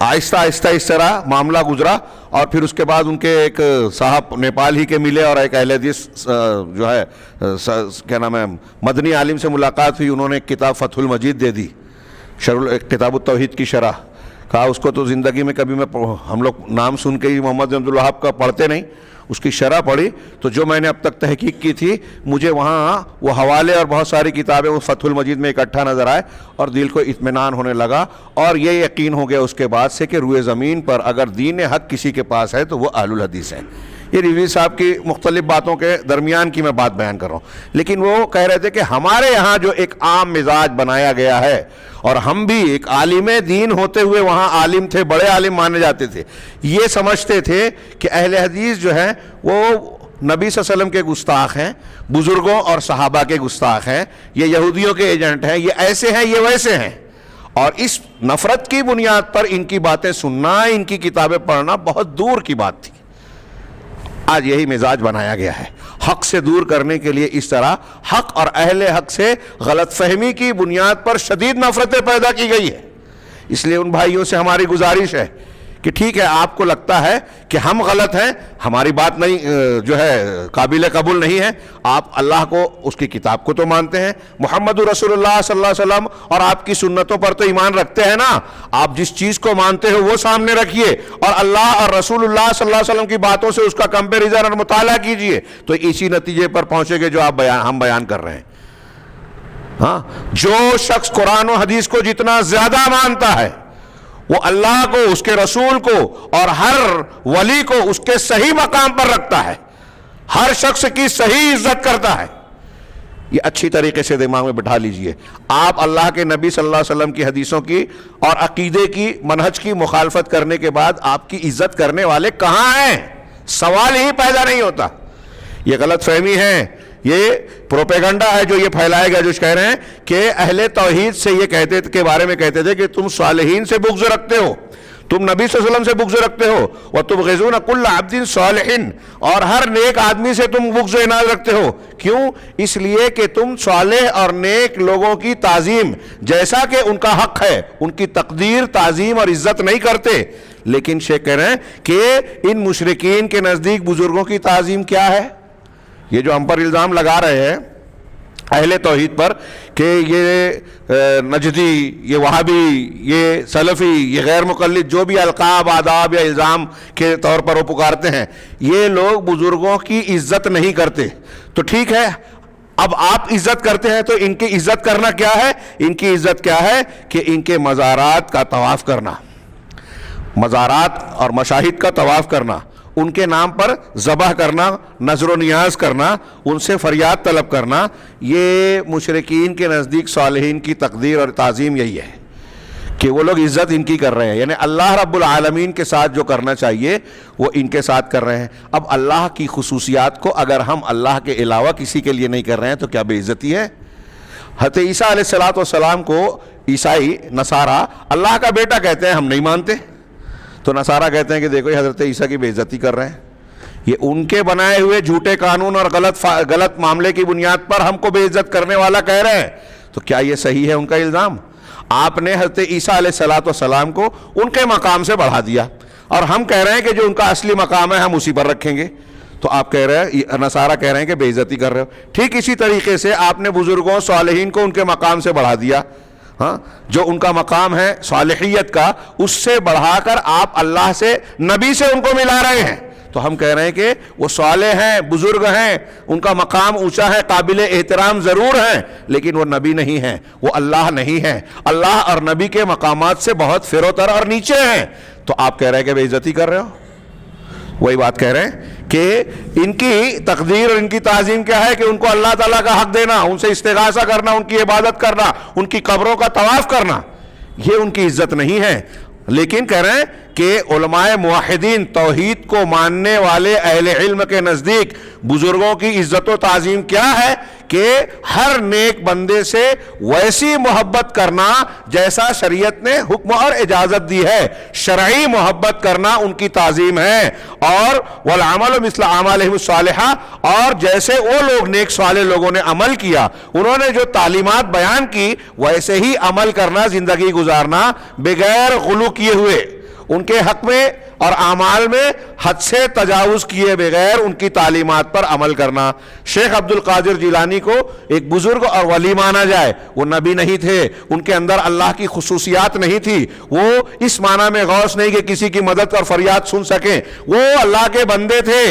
آہستہ آہستہ اس طرح معاملہ گزرا, اور پھر اس کے بعد ان کے ایک صاحب نیپال ہی کے ملے اور ایک اہل حدیث جو ہے کیا نام ہے مدنی عالم سے ملاقات ہوئی. انہوں نے ایک کتاب فتح المجید دے دی, کتاب التوحید کی شرح. کہا اس کو تو زندگی میں کبھی ہم لوگ نام سن کے ہی محمد بن عبد الوہاب کا پڑھتے نہیں, اس کی شرح پڑھی تو جو میں نے اب تک تحقیق کی تھی مجھے وہاں وہ حوالے اور بہت ساری کتابیں وہ فتح المجید میں اکٹھا نظر آئے, اور دل کو اطمینان ہونے لگا, اور یہ یقین ہو گیا اس کے بعد سے کہ روئے زمین پر اگر دین حق کسی کے پاس ہے تو وہ اہل الحدیث ہیں. یہ رضوی صاحب کی مختلف باتوں کے درمیان کی میں بات بیان کر رہا ہوں, لیکن وہ کہہ رہے تھے کہ ہمارے یہاں جو ایک عام مزاج بنایا گیا ہے, اور ہم بھی ایک عالم دین ہوتے ہوئے وہاں عالم تھے, بڑے عالم مانے جاتے تھے, یہ سمجھتے تھے کہ اہل حدیث جو ہیں وہ نبی صلی اللہ علیہ وسلم کے گستاخ ہیں, بزرگوں اور صحابہ کے گستاخ ہیں, یہ یہودیوں کے ایجنٹ ہیں, یہ ایسے ہیں, یہ ویسے ہیں. اور اس نفرت کی بنیاد پر ان کی باتیں سننا, ان کی کتابیں پڑھنا بہت دور کی بات تھی. آج یہی مزاج بنایا گیا ہے, حق سے دور کرنے کے لیے اس طرح حق اور اہل حق سے غلط فہمی کی بنیاد پر شدید نفرتیں پیدا کی گئی ہے. اس لیے ان بھائیوں سے ہماری گزارش ہے کہ ٹھیک ہے, آپ کو لگتا ہے کہ ہم غلط ہیں, ہماری بات نہیں جو ہے قابل قبول نہیں ہے, آپ اللہ کو, اس کی کتاب کو تو مانتے ہیں, محمد رسول اللہ صلی اللہ علیہ وسلم اور آپ کی سنتوں پر تو ایمان رکھتے ہیں نا, آپ جس چیز کو مانتے ہو وہ سامنے رکھیے اور اللہ اور رسول اللہ صلی اللہ علیہ وسلم کی باتوں سے اس کا کمپیریزن اور مطالعہ کیجئے, تو اسی نتیجے پر پہنچے گے جو ہم بیان کر رہے ہیں. ہاں, جو شخص قرآن و حدیث کو جتنا زیادہ مانتا ہے وہ اللہ کو, اس کے رسول کو اور ہر ولی کو اس کے صحیح مقام پر رکھتا ہے, ہر شخص کی صحیح عزت کرتا ہے. یہ اچھی طریقے سے دماغ میں بٹھا لیجئے. آپ اللہ کے نبی صلی اللہ علیہ وسلم کی حدیثوں کی اور عقیدے کی, منہج کی مخالفت کرنے کے بعد آپ کی عزت کرنے والے کہاں ہیں؟ سوال ہی پیدا نہیں ہوتا. یہ غلط فہمی ہے, یہ پروپیگنڈا ہے جو یہ پھیلائے گا, جو کہہ رہے ہیں کہ اہل توحید سے یہ کہتے کے بارے میں کہتے تھے کہ تم صالحین سے بغض رکھتے ہو, تم نبی صلی اللہ علیہ وسلم سے بغض رکھتے ہو, وَتُبْغِضُونَ كُلَّ عَبْدٍ صَالِحٍ, اور ہر نیک آدمی سے تم بغض و عناد رکھتے ہو. کیوں؟ اس لیے کہ تم صالح اور نیک لوگوں کی تعظیم, جیسا کہ ان کا حق ہے, ان کی تقدیر, تعظیم اور عزت نہیں کرتے. لیکن شیخ کہہ رہے ہیں کہ ان مشرکین کے نزدیک بزرگوں کی تعظیم کیا ہے؟ یہ جو ہم پر الزام لگا رہے ہیں اہل توحید پر کہ یہ نجدی, یہ وہابی, یہ سلفی, یہ غیر مقلد, جو بھی القاب, آداب یا الزام کے طور پر وہ پکارتے ہیں, یہ لوگ بزرگوں کی عزت نہیں کرتے. تو ٹھیک ہے, اب آپ عزت کرتے ہیں تو ان کی عزت کرنا کیا ہے؟ ان کی عزت کیا ہے کہ ان کے مزارات کا طواف کرنا, مزارات اور مشاہد کا طواف کرنا, ان کے نام پر ذبح کرنا, نظر و نیاز کرنا, ان سے فریاد طلب کرنا, یہ مشرکین کے نزدیک صالحین کی تقدیر اور تعظیم یہی ہے کہ وہ لوگ عزت ان کی کر رہے ہیں. یعنی اللہ رب العالمین کے ساتھ جو کرنا چاہیے وہ ان کے ساتھ کر رہے ہیں. اب اللہ کی خصوصیات کو اگر ہم اللہ کے علاوہ کسی کے لیے نہیں کر رہے ہیں تو کیا بے عزتی ہے؟ حضرت عیسیٰ علیہ السلام کو عیسائی نصارہ اللہ کا بیٹا کہتے ہیں, ہم نہیں مانتے. تو نصارہ کہتے ہیں کہ دیکھو یہ حضرت عیسیٰ کی بے عزتی کر رہے ہیں, یہ ان کے بنائے ہوئے جھوٹے قانون اور غلط معاملے کی بنیاد پر ہم کو بے عزت کرنے والا کہہ رہے ہیں. تو کیا یہ صحیح ہے ان کا الزام؟ آپ نے حضرت عیسیٰ علیہ السلام کو ان کے مقام سے بڑھا دیا, اور ہم کہہ رہے ہیں کہ جو ان کا اصلی مقام ہے ہم اسی پر رکھیں گے. تو آپ کہہ رہے ہیں, نصارہ کہہ رہے ہیں کہ بے عزتی کر رہے ہو. ٹھیک اسی طریقے سے آپ نے بزرگوں, صالحین کو ان کے مقام سے بڑھا دیا. ہاں, جو ان کا مقام ہے صالحیت کا, اس سے بڑھا کر آپ اللہ سے, نبی سے ان کو ملا رہے ہیں. تو ہم کہہ رہے ہیں کہ وہ صالح ہیں، بزرگ ہیں، ان کا مقام اونچا ہے، قابل احترام ضرور ہیں، لیکن وہ نبی نہیں ہیں، وہ اللہ نہیں ہیں، اللہ اور نبی کے مقامات سے بہت فروتر اور نیچے ہیں. تو آپ کہہ رہے ہیں کہ بے عزتی کر رہے ہو. وہی بات کہہ رہے ہیں کہ ان کی تقدیر اور ان کی تعظیم کیا ہے کہ ان کو اللہ تعالیٰ کا حق دینا، ان سے استغاثہ کرنا، ان کی عبادت کرنا، ان کی قبروں کا طواف کرنا، یہ ان کی عزت نہیں ہے. لیکن کہہ رہے ہیں کہ علماء موحدین، توحید کو ماننے والے اہل علم کے نزدیک بزرگوں کی عزت و تعظیم کیا ہے کہ ہر نیک بندے سے ویسی محبت کرنا جیسا شریعت نے حکم اور اجازت دی ہے. شرعی محبت کرنا ان کی تعظیم ہے. اور والعمل مثل اعمالهم الصالحہ، اور جیسے وہ لوگ نیک صالح لوگوں نے عمل کیا، انہوں نے جو تعلیمات بیان کی ویسے ہی عمل کرنا، زندگی گزارنا بغیر غلو کیے ہوئے، ان کے حق میں اور اعمال میں حد سے تجاوز کیے بغیر ان کی تعلیمات پر عمل کرنا. شیخ عبد القادر جیلانی کو ایک بزرگ اور ولی مانا جائے. وہ نبی نہیں تھے، ان کے اندر اللہ کی خصوصیات نہیں تھی، وہ اس معنی میں غوث نہیں کہ کسی کی مدد اور فریاد سن سکیں، وہ اللہ کے بندے تھے،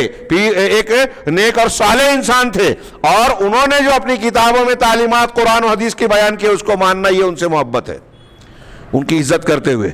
ایک نیک اور صالح انسان تھے، اور انہوں نے جو اپنی کتابوں میں تعلیمات قرآن و حدیث کی بیان کی اس کو ماننا، یہ ان سے محبت ہے. ان کی عزت کرتے ہوئے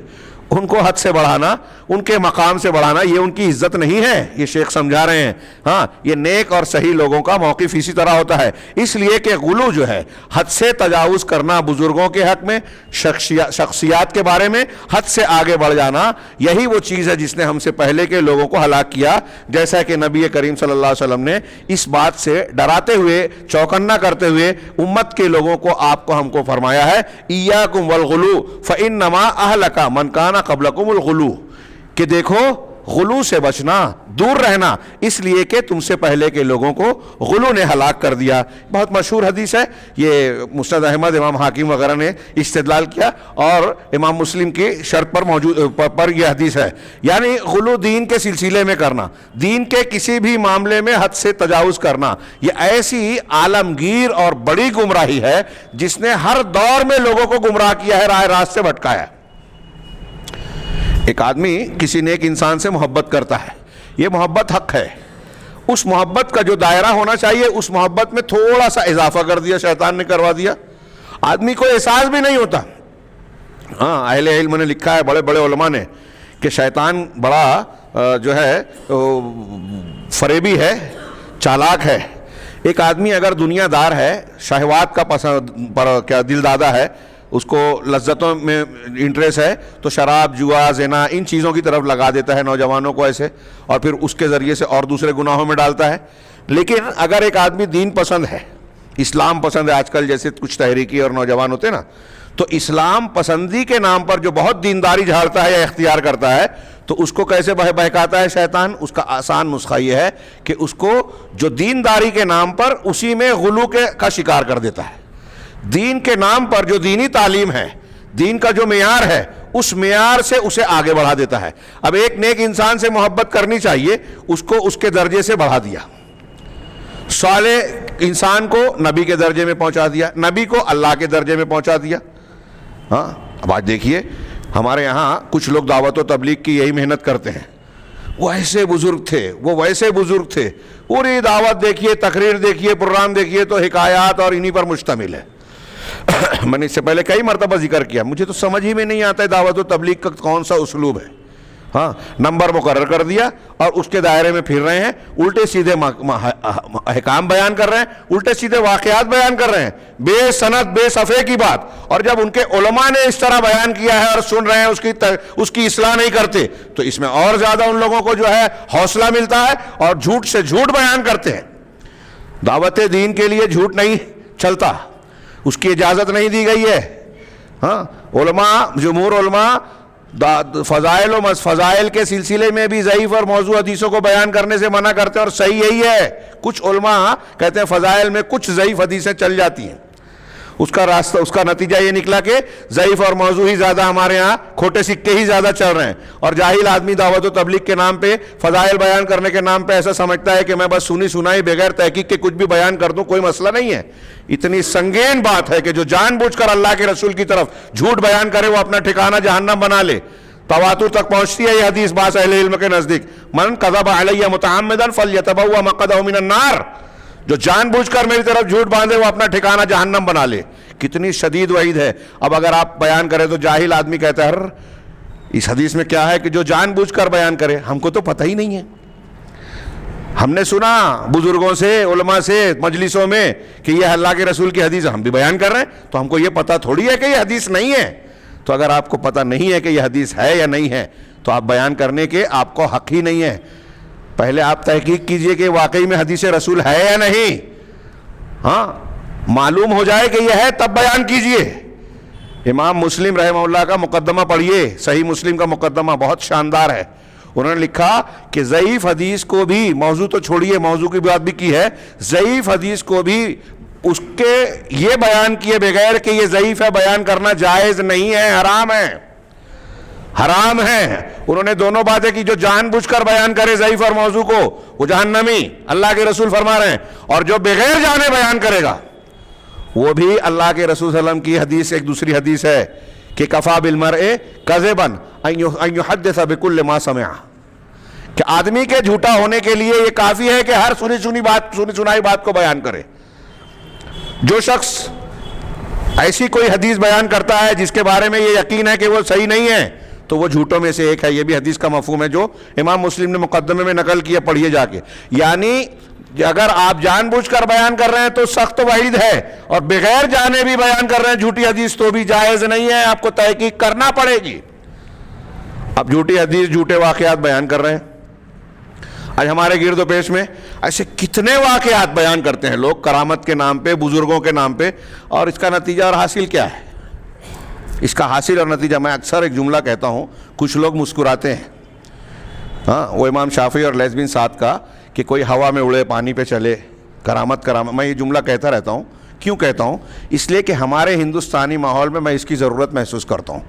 ان کو حد سے بڑھانا، ان کے مقام سے بڑھانا، یہ ان کی عزت نہیں ہے. یہ شیخ سمجھا رہے ہیں. ہاں، یہ نیک اور صحیح لوگوں کا موقف اسی طرح ہوتا ہے. اس لیے کہ غلو جو ہے، حد سے تجاوز کرنا بزرگوں کے حق میں، شخصیات کے بارے میں حد سے آگے بڑھ جانا، یہی وہ چیز ہے جس نے ہم سے پہلے کے لوگوں کو ہلاک کیا. جیسا کہ نبی کریم صلی اللہ علیہ وسلم نے اس بات سے ڈراتے ہوئے، چوکنا کرتے ہوئے امت کے لوگوں کو، آپ کو، ہم کو فرمایا ہے ایاکم والغلو فانما اہلک من کان قبلکم الغلو، کہ دیکھو غلو سے بچنا، دور رہنا، اس لیے کہ تم سے پہلے کے لوگوں کو غلو نے ہلاک کر دیا. بہت مشہور حدیث ہے یہ، مسند احمد، امام حاکم وغیرہ نے استدلال کیا، اور امام مسلم کی شرط پر یہ حدیث ہے. یعنی غلو دین کے سلسلے میں کرنا، دین کے کسی بھی معاملے میں حد سے تجاوز کرنا، یہ ایسی عالمگیر اور بڑی گمراہی ہے جس نے ہر دور میں لوگوں کو گمراہ کیا ہے، راہ راست سے بھٹکایا ہے. ایک آدمی کسی نیک انسان سے محبت کرتا ہے، یہ محبت حق ہے، اس محبت کا جو دائرہ ہونا چاہیے اس محبت میں تھوڑا سا اضافہ کر دیا، شیطان نے کروا دیا، آدمی کو احساس بھی نہیں ہوتا. ہاں، اہل علم نے لکھا ہے، بڑے بڑے علماء نے، کہ شیطان بڑا جو ہے فریبی ہے، چالاک ہے. ایک آدمی اگر دنیا دار ہے، شہوات کا کیا دل دادا ہے، اس کو لذتوں میں انٹریسٹ ہے، تو شراب، جوا، زنا، ان چیزوں کی طرف لگا دیتا ہے نوجوانوں کو ایسے، اور پھر اس کے ذریعے سے اور دوسرے گناہوں میں ڈالتا ہے. لیکن اگر ایک آدمی دین پسند ہے، اسلام پسند ہے، آج کل جیسے کچھ تحریکی اور نوجوان ہوتے ہیں نا، تو اسلام پسندی کے نام پر جو بہت دینداری جھاڑتا ہے یا اختیار کرتا ہے، تو اس کو کیسے بہکاتا ہے شیطان؟ اس کا آسان نسخہ یہ ہے کہ اس کو جو دینداری کے نام پر اسی میں غلو کا شکار کر دیتا ہے. دین کے نام پر جو دینی تعلیم ہے، دین کا جو معیار ہے، اس معیار سے اسے آگے بڑھا دیتا ہے. اب ایک نیک انسان سے محبت کرنی چاہیے، اس کو اس کے درجے سے بڑھا دیا. صالح انسان کو نبی کے درجے میں پہنچا دیا، نبی کو اللہ کے درجے میں پہنچا دیا. ہاں، اب آج دیکھیے ہمارے یہاں کچھ لوگ دعوت و تبلیغ کی یہی محنت کرتے ہیں. وہ ایسے بزرگ تھے، وہ ویسے بزرگ تھے، پوری دعوت دیکھیے، تقریر دیکھیے، پروگرام دیکھیے تو حکایات اور انہی پر مشتمل ہے. میں نے اس سے پہلے کئی مرتبہ ذکر کیا، مجھے تو سمجھ ہی میں نہیں آتا ہے دعوت و تبلیغ کا کون سا اسلوب ہے. ہاں، نمبر مقرر کر دیا اور اس کے دائرے میں پھر رہے ہیں، الٹے سیدھے احکام بیان کر رہے ہیں، الٹے سیدھے واقعات بیان کر رہے ہیں، بے سند بے صفحے کی بات. اور جب ان کے علماء نے اس طرح بیان کیا ہے اور سن رہے ہیں، اس کی اصلاح نہیں کرتے، تو اس میں اور زیادہ ان لوگوں کو جو ہے حوصلہ ملتا ہے اور جھوٹ سے جھوٹ بیان کرتے ہیں. دعوت دین کے لیے جھوٹ نہیں چلتا، اس کی اجازت نہیں دی گئی ہے. ہاں، علماء، جمہور علماء فضائل کے سلسلے میں بھی ضعیف اور موضوع حدیثوں کو بیان کرنے سے منع کرتے ہیں، اور صحیح یہی ہے. کچھ علماء کہتے ہیں فضائل میں کچھ ضعیف حدیثیں چل جاتی ہیں، اس کا راستہ، اس کا نتیجہ یہ نکلا کہ ضعیف اور موضوع ہی زیادہ ہمارے ہاں، کھوٹے سکے ہی زیادہ چل رہے ہیں. اور جاہل آدمی دعوت و تبلیغ کے نام پہ، فضائل بیان کرنے کے نام پہ ایسا سمجھتا ہے کہ میں بس سنی سنائی بغیر تحقیق کے کچھ بھی بیان کر دوں، کوئی مسئلہ نہیں ہے. اتنی سنگین بات ہے کہ جو جان بوجھ کر اللہ کے رسول کی طرف جھوٹ بیان کرے وہ اپنا ٹھکانہ جہنم بنا لے. تواتر تک پہنچتی ہے یہ حدیث بعض اہل علم کے نزدیک، من کذب علی متعمدا فلیتبوأ مقعدہ من النار، جو جان بوجھ کر میری طرف جھوٹ باندھے وہ اپنا ٹھکانہ جہنم بنا لے. کتنی شدید وعید ہے. اب اگر آپ بیان کریں تو جاہل آدمی کہتا ہے اس حدیث میں کیا ہے کہ جو جان بوجھ کر بیان کرے، ہم کو تو پتہ ہی نہیں ہے. ہم نے سنا بزرگوں سے، علماء سے، مجلسوں میں کہ یہ اللہ کے رسول کی حدیث ہم بھی بیان کر رہے ہیں، تو ہم کو یہ پتہ تھوڑی ہے کہ یہ حدیث نہیں ہے. تو اگر آپ کو پتہ نہیں ہے کہ یہ حدیث ہے یا نہیں ہے تو آپ بیان کرنے کے آپ کو حق ہی نہیں ہے. پہلے آپ تحقیق کیجئے کہ واقعی میں حدیث رسول ہے یا نہیں. ہاں معلوم ہو جائے کہ یہ ہے تب بیان کیجئے. امام مسلم رحمہ اللہ کا مقدمہ پڑھیے، صحیح مسلم کا مقدمہ بہت شاندار ہے. انہوں نے لکھا کہ ضعیف حدیث کو بھی، موضوع تو چھوڑیے موضوع کی بات بھی کی ہے، ضعیف حدیث کو بھی اس کے یہ بیان کیے بغیر کہ یہ ضعیف ہے بیان کرنا جائز نہیں ہے، حرام ہے، حرام ہے. انہوں نے دونوں باتیں کی، جو جان بوجھ کر بیان کرے ضعیف اور موضوع کو وہ جہنمی، اللہ کے رسول فرما رہے ہیں، اور جو بغیر جانے بیان کرے گا وہ بھی اللہ کے رسول صلی اللہ علیہ وسلم کی حدیث. ایک دوسری حدیث ہے کہ کفا بالمرء کذبا ان یحدث بکل ما سمع، کہ آدمی کے جھوٹا ہونے کے لیے یہ کافی ہے کہ ہر سنی سنائی بات کو بیان کرے. جو شخص ایسی کوئی حدیث بیان کرتا ہے جس کے بارے میں یہ یقین ہے کہ وہ صحیح نہیں ہے تو وہ جھوٹوں میں سے ایک ہے. یہ بھی حدیث کا مفہوم ہے جو امام مسلم نے مقدمے میں نقل کیا، پڑھیے جا کے. یعنی اگر آپ جان بوجھ کر بیان کر رہے ہیں تو سخت وعید ہے، اور بغیر جانے بھی بیان کر رہے ہیں جھوٹی حدیث تو بھی جائز نہیں ہے، آپ کو تحقیق کرنا پڑے گی. اب جھوٹی حدیث، جھوٹے واقعات بیان کر رہے ہیں. آج ہمارے گرد و پیش میں ایسے کتنے واقعات بیان کرتے ہیں لوگ کرامت کے نام پہ، بزرگوں کے نام پہ، اور اس کا نتیجہ اور حاصل کیا ہے؟ اس کا حاصل اور نتیجہ میں اکثر ایک جملہ کہتا ہوں، کچھ لوگ مسکراتے ہیں. ہاں وہ امام شافعی اور لیث بن سعد کا کہ کوئی ہوا میں اڑے، پانی پہ چلے، کرامت. میں یہ جملہ کہتا رہتا ہوں. کیوں کہتا ہوں؟ اس لیے کہ ہمارے ہندوستانی ماحول میں اس کی ضرورت محسوس کرتا ہوں.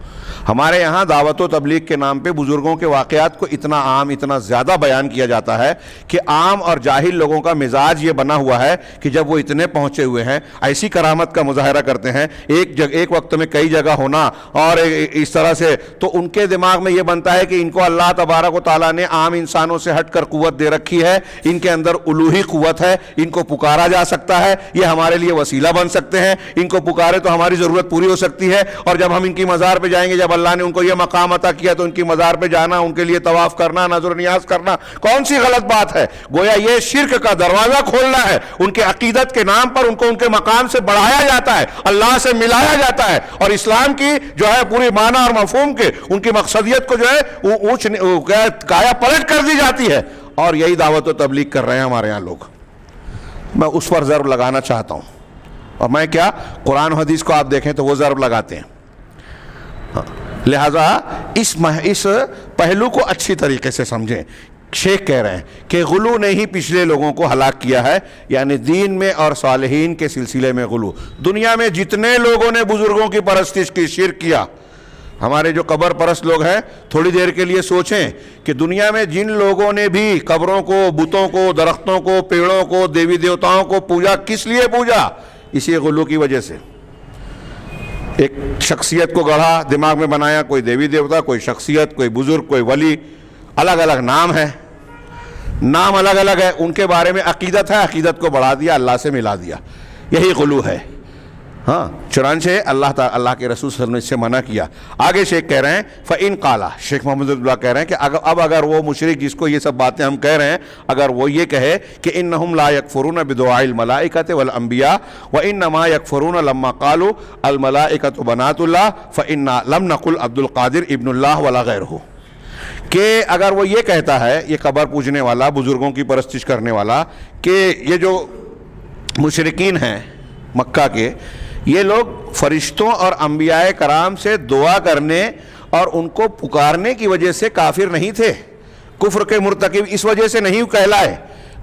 ہمارے یہاں دعوت و تبلیغ کے نام پہ بزرگوں کے واقعات کو اتنا عام، اتنا زیادہ بیان کیا جاتا ہے کہ عام اور جاہل لوگوں کا مزاج یہ بنا ہوا ہے کہ جب وہ اتنے پہنچے ہوئے ہیں، ایسی کرامت کا مظاہرہ کرتے ہیں، ایک وقت میں کئی جگہ ہونا اور اس طرح سے، تو ان کے دماغ میں یہ بنتا ہے کہ ان کو اللہ تبارک و تعالیٰ نے عام انسانوں سے ہٹ کر قوت دے رکھی ہے، ان کے اندر الوہی قوت ہے، ان کو پکارا جا سکتا ہے، یہ ہمارے لیے وسیلہ بن سکتے ہیں، ان کو پکارے تو ہماری ضرورت پوری ہو سکتی ہے. اور جب ہم ان کی مزار پہ جائیں گے، جب اللہ نے ان کو یہ مقام عطا کیا تو ان کی مزار پہ جانا، ان کے لیے طواف کرنا، نظر و نیاز کرنا کون سی غلط بات ہے؟ گویا یہ شرک کا دروازہ کھولنا ہے. ان کے عقیدت کے نام پر ان کو ان کے مقام سے بڑھایا جاتا ہے، اللہ سے ملایا جاتا ہے، اور اسلام کی جو ہے پوری معنی اور مفہوم کے ان کی مقصدیت کو جو ہے کایا پلٹ کر دی جاتی ہے. اور یہی دعوت و تبلیغ کر رہے ہیں ہمارے یہاں لوگ. میں اس پر ضرب لگانا چاہتا ہوں، اور میں کیا، قرآن و حدیث کو آپ دیکھیں تو وہ ضرب لگاتے ہیں. لہذا اس پہلو کو اچھی طریقے سے سمجھیں. شیخ کہہ رہے ہیں کہ غلو نے ہی پچھلے لوگوں کو ہلاک کیا ہے، یعنی دین میں اور صالحین کے سلسلے میں غلو. دنیا میں جتنے لوگوں نے بزرگوں کی پرستش کی، شرک کیا، ہمارے جو قبر پرست لوگ ہیں، تھوڑی دیر کے لیے سوچیں کہ دنیا میں جن لوگوں نے بھی قبروں کو، بتوں کو، درختوں کو، پیڑوں کو، دیوی دیوتاؤں کو پوجا، کس لیے پوجا؟ اسی غلو کی وجہ سے. ایک شخصیت کو گڑھا، دماغ میں بنایا، کوئی دیوی دیوتا، کوئی شخصیت، کوئی بزرگ، کوئی ولی، الگ الگ نام ہے، نام الگ الگ ہے، ان کے بارے میں عقیدت ہے، عقیدت کو بڑھا دیا، اللہ سے ملا دیا. یہی غلو ہے. ہاں چنانچہ اللہ کے رسول صلی اللہ علیہ وسلم نے اس سے منع کیا. آگے شیخ کہہ رہے ہیں فَإِن قَالَ، شیخ محمد اللہ کہہ رہے ہیں کہ اب اگر وہ مشرک جس کو یہ سب باتیں ہم کہہ رہے ہیں، اگر وہ یہ کہے کہ اِنَّهُمْ لَا يَكْفُرُونَ بِدُعَاءِ الْمَلَائِكَةِ وَالْأَنْبِيَاءِ وَإِنَّمَا يَكْفُرُونَ لَمَّا قَالُوا الْمَلَائِكَةُ بَنَاتُ اللَّهِ فَإِنَّا لَمْ نَقُلْ عَبْدُ الْقَادِرِ ابن اللہ وَلَا غَيْرُهُ. کہ اگر وہ یہ کہتا ہے، یہ قبر پوجنے والا، بزرگوں کی پرستش کرنے والا، کہ یہ جو مشرکین ہیں مکہ کے، یہ لوگ فرشتوں اور انبیاء کرام سے دعا کرنے اور ان کو پکارنے کی وجہ سے کافر نہیں تھے، کفر کے مرتکب اس وجہ سے نہیں کہلائے،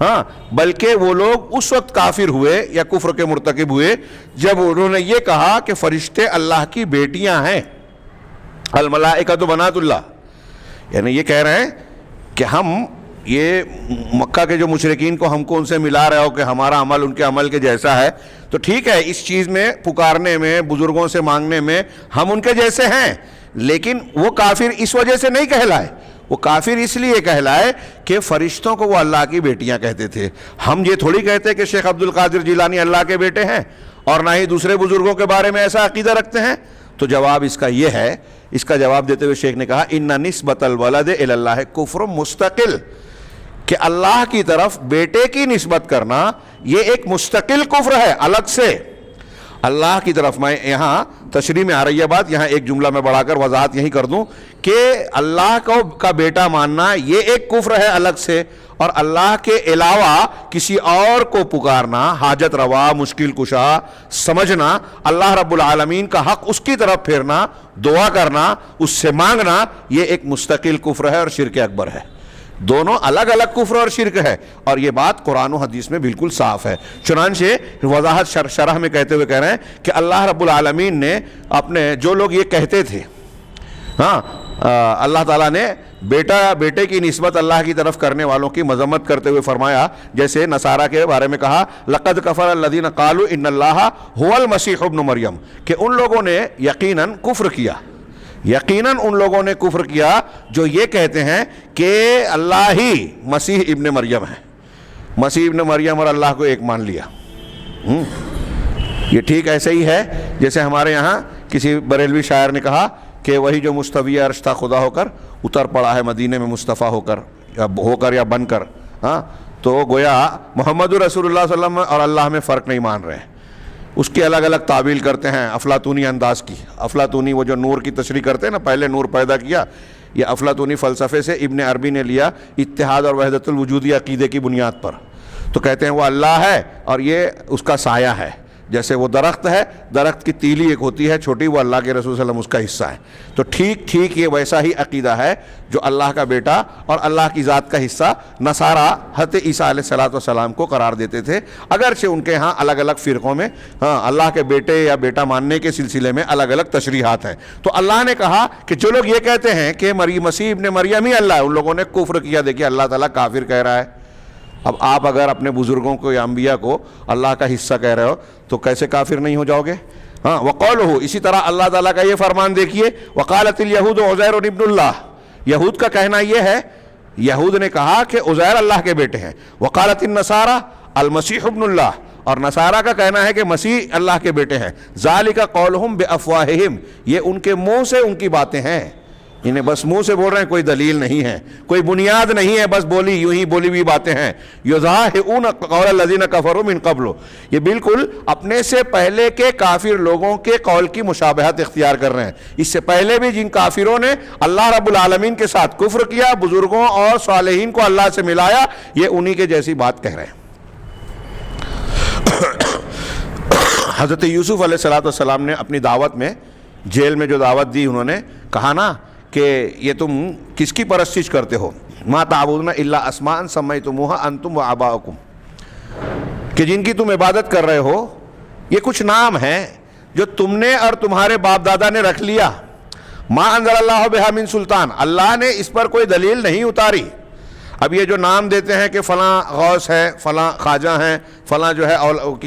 ہاں، بلکہ وہ لوگ اس وقت کافر ہوئے یا کفر کے مرتکب ہوئے جب انہوں نے یہ کہا کہ فرشتے اللہ کی بیٹیاں ہیں، الملائکۃ بنات اللہ. یعنی یہ کہہ رہے ہیں کہ ہم یہ مکہ کے جو مشرکین کو ہم کو ان سے ملا رہے ہو کہ ہمارا عمل ان کے عمل کے جیسا ہے، تو ٹھیک ہے، اس چیز میں، پکارنے میں، بزرگوں سے مانگنے میں ہم ان کے جیسے ہیں، لیکن وہ کافر اس وجہ سے نہیں کہلائے، وہ کافر اس لیے کہلائے کہ فرشتوں کو وہ اللہ کی بیٹیاں کہتے تھے۔ ہم یہ تھوڑی کہتے کہ شیخ عبد القادر جیلانی اللہ کے بیٹے ہیں، اور نہ ہی دوسرے بزرگوں کے بارے میں ایسا عقیدہ رکھتے ہیں۔ تو جواب اس کا یہ ہے، اس کا جواب دیتے ہوئے شیخ نے کہا ان نسبت الولد الی اللہ کفر مستقل، کہ اللہ کی طرف بیٹے کی نسبت کرنا یہ ایک مستقل کفر ہے الگ سے۔ اللہ کی طرف، میں یہاں تشریح میں آ رہی ہے بات، یہاں ایک جملہ میں بڑھا کر وضاحت یہی کر دوں کہ اللہ کا بیٹا ماننا یہ ایک کفر ہے الگ سے، اور اللہ کے علاوہ کسی اور کو پکارنا، حاجت روا، مشکل کشا سمجھنا، اللہ رب العالمین کا حق اس کی طرف پھیرنا، دعا کرنا، اس سے مانگنا، یہ ایک مستقل کفر ہے اور شرک اکبر ہے۔ دونوں الگ الگ کفر اور شرک ہے، اور یہ بات قرآن و حدیث میں بالکل صاف ہے۔ چنانچہ وضاحت شرح میں کہتے ہوئے کہہ رہے ہیں کہ اللہ رب العالمین نے اپنے جو لوگ یہ کہتے تھے، ہاں اللہ تعالیٰ نے بیٹے کی نسبت اللہ کی طرف کرنے والوں کی مذمت کرتے ہوئے فرمایا، جیسے نصارہ کے بارے میں کہا لقد کفر الذین قالوا ان اللہ هو المسیح ابن مریم، کہ ان لوگوں نے یقیناً کفر کیا، یقیناً ان لوگوں نے کفر کیا جو یہ کہتے ہیں کہ اللہ ہی مسیح ابن مریم ہے، مسیح ابن مریم اور اللہ کو ایک مان لیا۔ یہ ٹھیک ایسے ہی ہے جیسے ہمارے یہاں کسی بریلوی شاعر نے کہا کہ وہی جو مستوی عرش تھا خدا ہو کر اتر پڑا ہے مدینے میں مصطفیٰ ہو کر یا بن کر، ہاں تو گویا محمد رسول اللہ صلی اللہ علیہ وسلم اور اللہ میں فرق نہیں مان رہے ہیں، اس کی الگ الگ تعبیل کرتے ہیں افلاطونی انداز کی۔ افلاطونی وہ جو نور کی تشریح کرتے ہیں نا، پہلے نور پیدا کیا، یہ افلاطونی فلسفے سے ابن عربی نے لیا اتحاد اور وحدت الوجودی عقیدے کی بنیاد پر۔ تو کہتے ہیں وہ اللہ ہے اور یہ اس کا سایہ ہے، جیسے وہ درخت ہے، درخت کی تیلی ایک ہوتی ہے چھوٹی، وہ اللہ کے رسول صلی اللہ علیہ وسلم اس کا حصہ ہے۔ تو ٹھیک یہ ویسا ہی عقیدہ ہے جو اللہ کا بیٹا اور اللہ کی ذات کا حصہ نصارہ حضرت عیسیٰ علیہ السلام کو قرار دیتے تھے، اگرچہ ان کے ہاں الگ الگ فرقوں میں اللہ کے بیٹے یا بیٹا ماننے کے سلسلے میں الگ الگ تشریحات ہیں۔ تو اللہ نے کہا کہ جو لوگ یہ کہتے ہیں کہ مسیح ابن مریم ہی اللہ ہے، ان لوگوں نے کفر کیا۔ دیکھیے اللہ تعالیٰ کافر کہہ رہا ہے۔ اب آپ اگر اپنے بزرگوں کو یا انبیاء کو اللہ کا حصہ کہہ رہے ہو تو کیسے کافر نہیں ہو جاؤ گے؟ ہاں وقولہ، اسی طرح اللہ تعالیٰ کا یہ فرمان دیکھیے، وقالت الیہود عزیر ابن اللہ، یہود کا کہنا یہ ہے، یہود نے کہا کہ عزیر اللہ کے بیٹے ہیں۔ وقالت النصارى المسیح ابن اللہ، اور نصارہ کا کہنا ہے کہ مسیح اللہ کے بیٹے ہیں۔ ذالک قولہم بافواہہم، یہ ان کے منہ سے ان کی باتیں ہیں، انہیں بس منہ سے بول رہے ہیں، کوئی دلیل نہیں ہے، کوئی بنیاد نہیں ہے، بس یوں ہی بولی ہوئی باتیں ہیں۔ یضاہئون قول الذین کفروا من قبل، یہ بالکل اپنے سے پہلے کے کافر لوگوں کے قول کی مشابہت اختیار کر رہے ہیں۔ اس سے پہلے بھی جن کافروں نے اللہ رب العالمین کے ساتھ کفر کیا، بزرگوں اور صالحین کو اللہ سے ملایا، یہ انہی کے جیسی بات کہہ رہے ہیں۔ حضرت یوسف علیہ السلام نے اپنی دعوت میں، جیل میں جو دعوت دی، انہوں نے کہا نا کہ یہ تم کس کی پرستش کرتے ہو؟ ما تعبدون الا اسماء سمیتموها انتم وآباؤکم، کہ جن کی تم عبادت کر رہے ہو یہ کچھ نام ہیں جو تم نے اور تمہارے باپ دادا نے رکھ لیا۔ ما انزل اللہ بہا من سلطان، اللہ نے اس پر کوئی دلیل نہیں اتاری۔ اب یہ جو نام دیتے ہیں کہ فلاں غوث ہے، فلاں خواجہ ہیں، فلاں جو ہے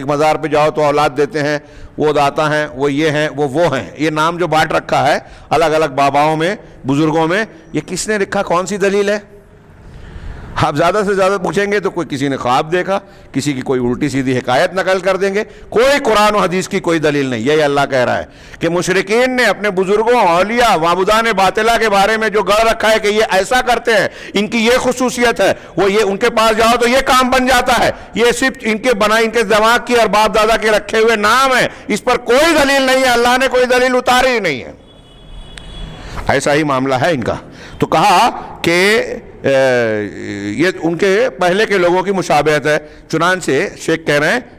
مزار پہ جاؤ تو اولاد دیتے ہیں، وہ داتا ہیں، وہ یہ ہیں، وہ ہیں، یہ نام جو بانٹ رکھا ہے الگ الگ باباؤں میں، بزرگوں میں، یہ کس نے لکھا؟ کون سی دلیل ہے؟ آپ زیادہ سے زیادہ پوچھیں گے تو کوئی کسی نے خواب دیکھا، کسی کی کوئی الٹی سیدھی حکایت نقل کر دیں گے، کوئی قرآن و حدیث کی کوئی دلیل نہیں۔ یہی اللہ کہہ رہا ہے کہ مشرکین نے اپنے بزرگوں، اولیاء، معبودان باطلہ کے بارے میں جو گڑھ رکھا ہے کہ یہ ایسا کرتے ہیں، ان کی یہ خصوصیت ہے، وہ یہ ان کے پاس جاؤ تو یہ کام بن جاتا ہے، یہ صرف ان کے بنائے، ان کے دماغ کی اور باپ دادا کے رکھے ہوئے نام ہیں، اس پر کوئی دلیل نہیں ہے، اللہ نے کوئی دلیل اتاری ہی نہیں ہے۔ ایسا ہی معاملہ ہے ان کا۔ تو کہا کہ یہ ان کے پہلے کے لوگوں کی مشابہت ہے۔ چنانچہ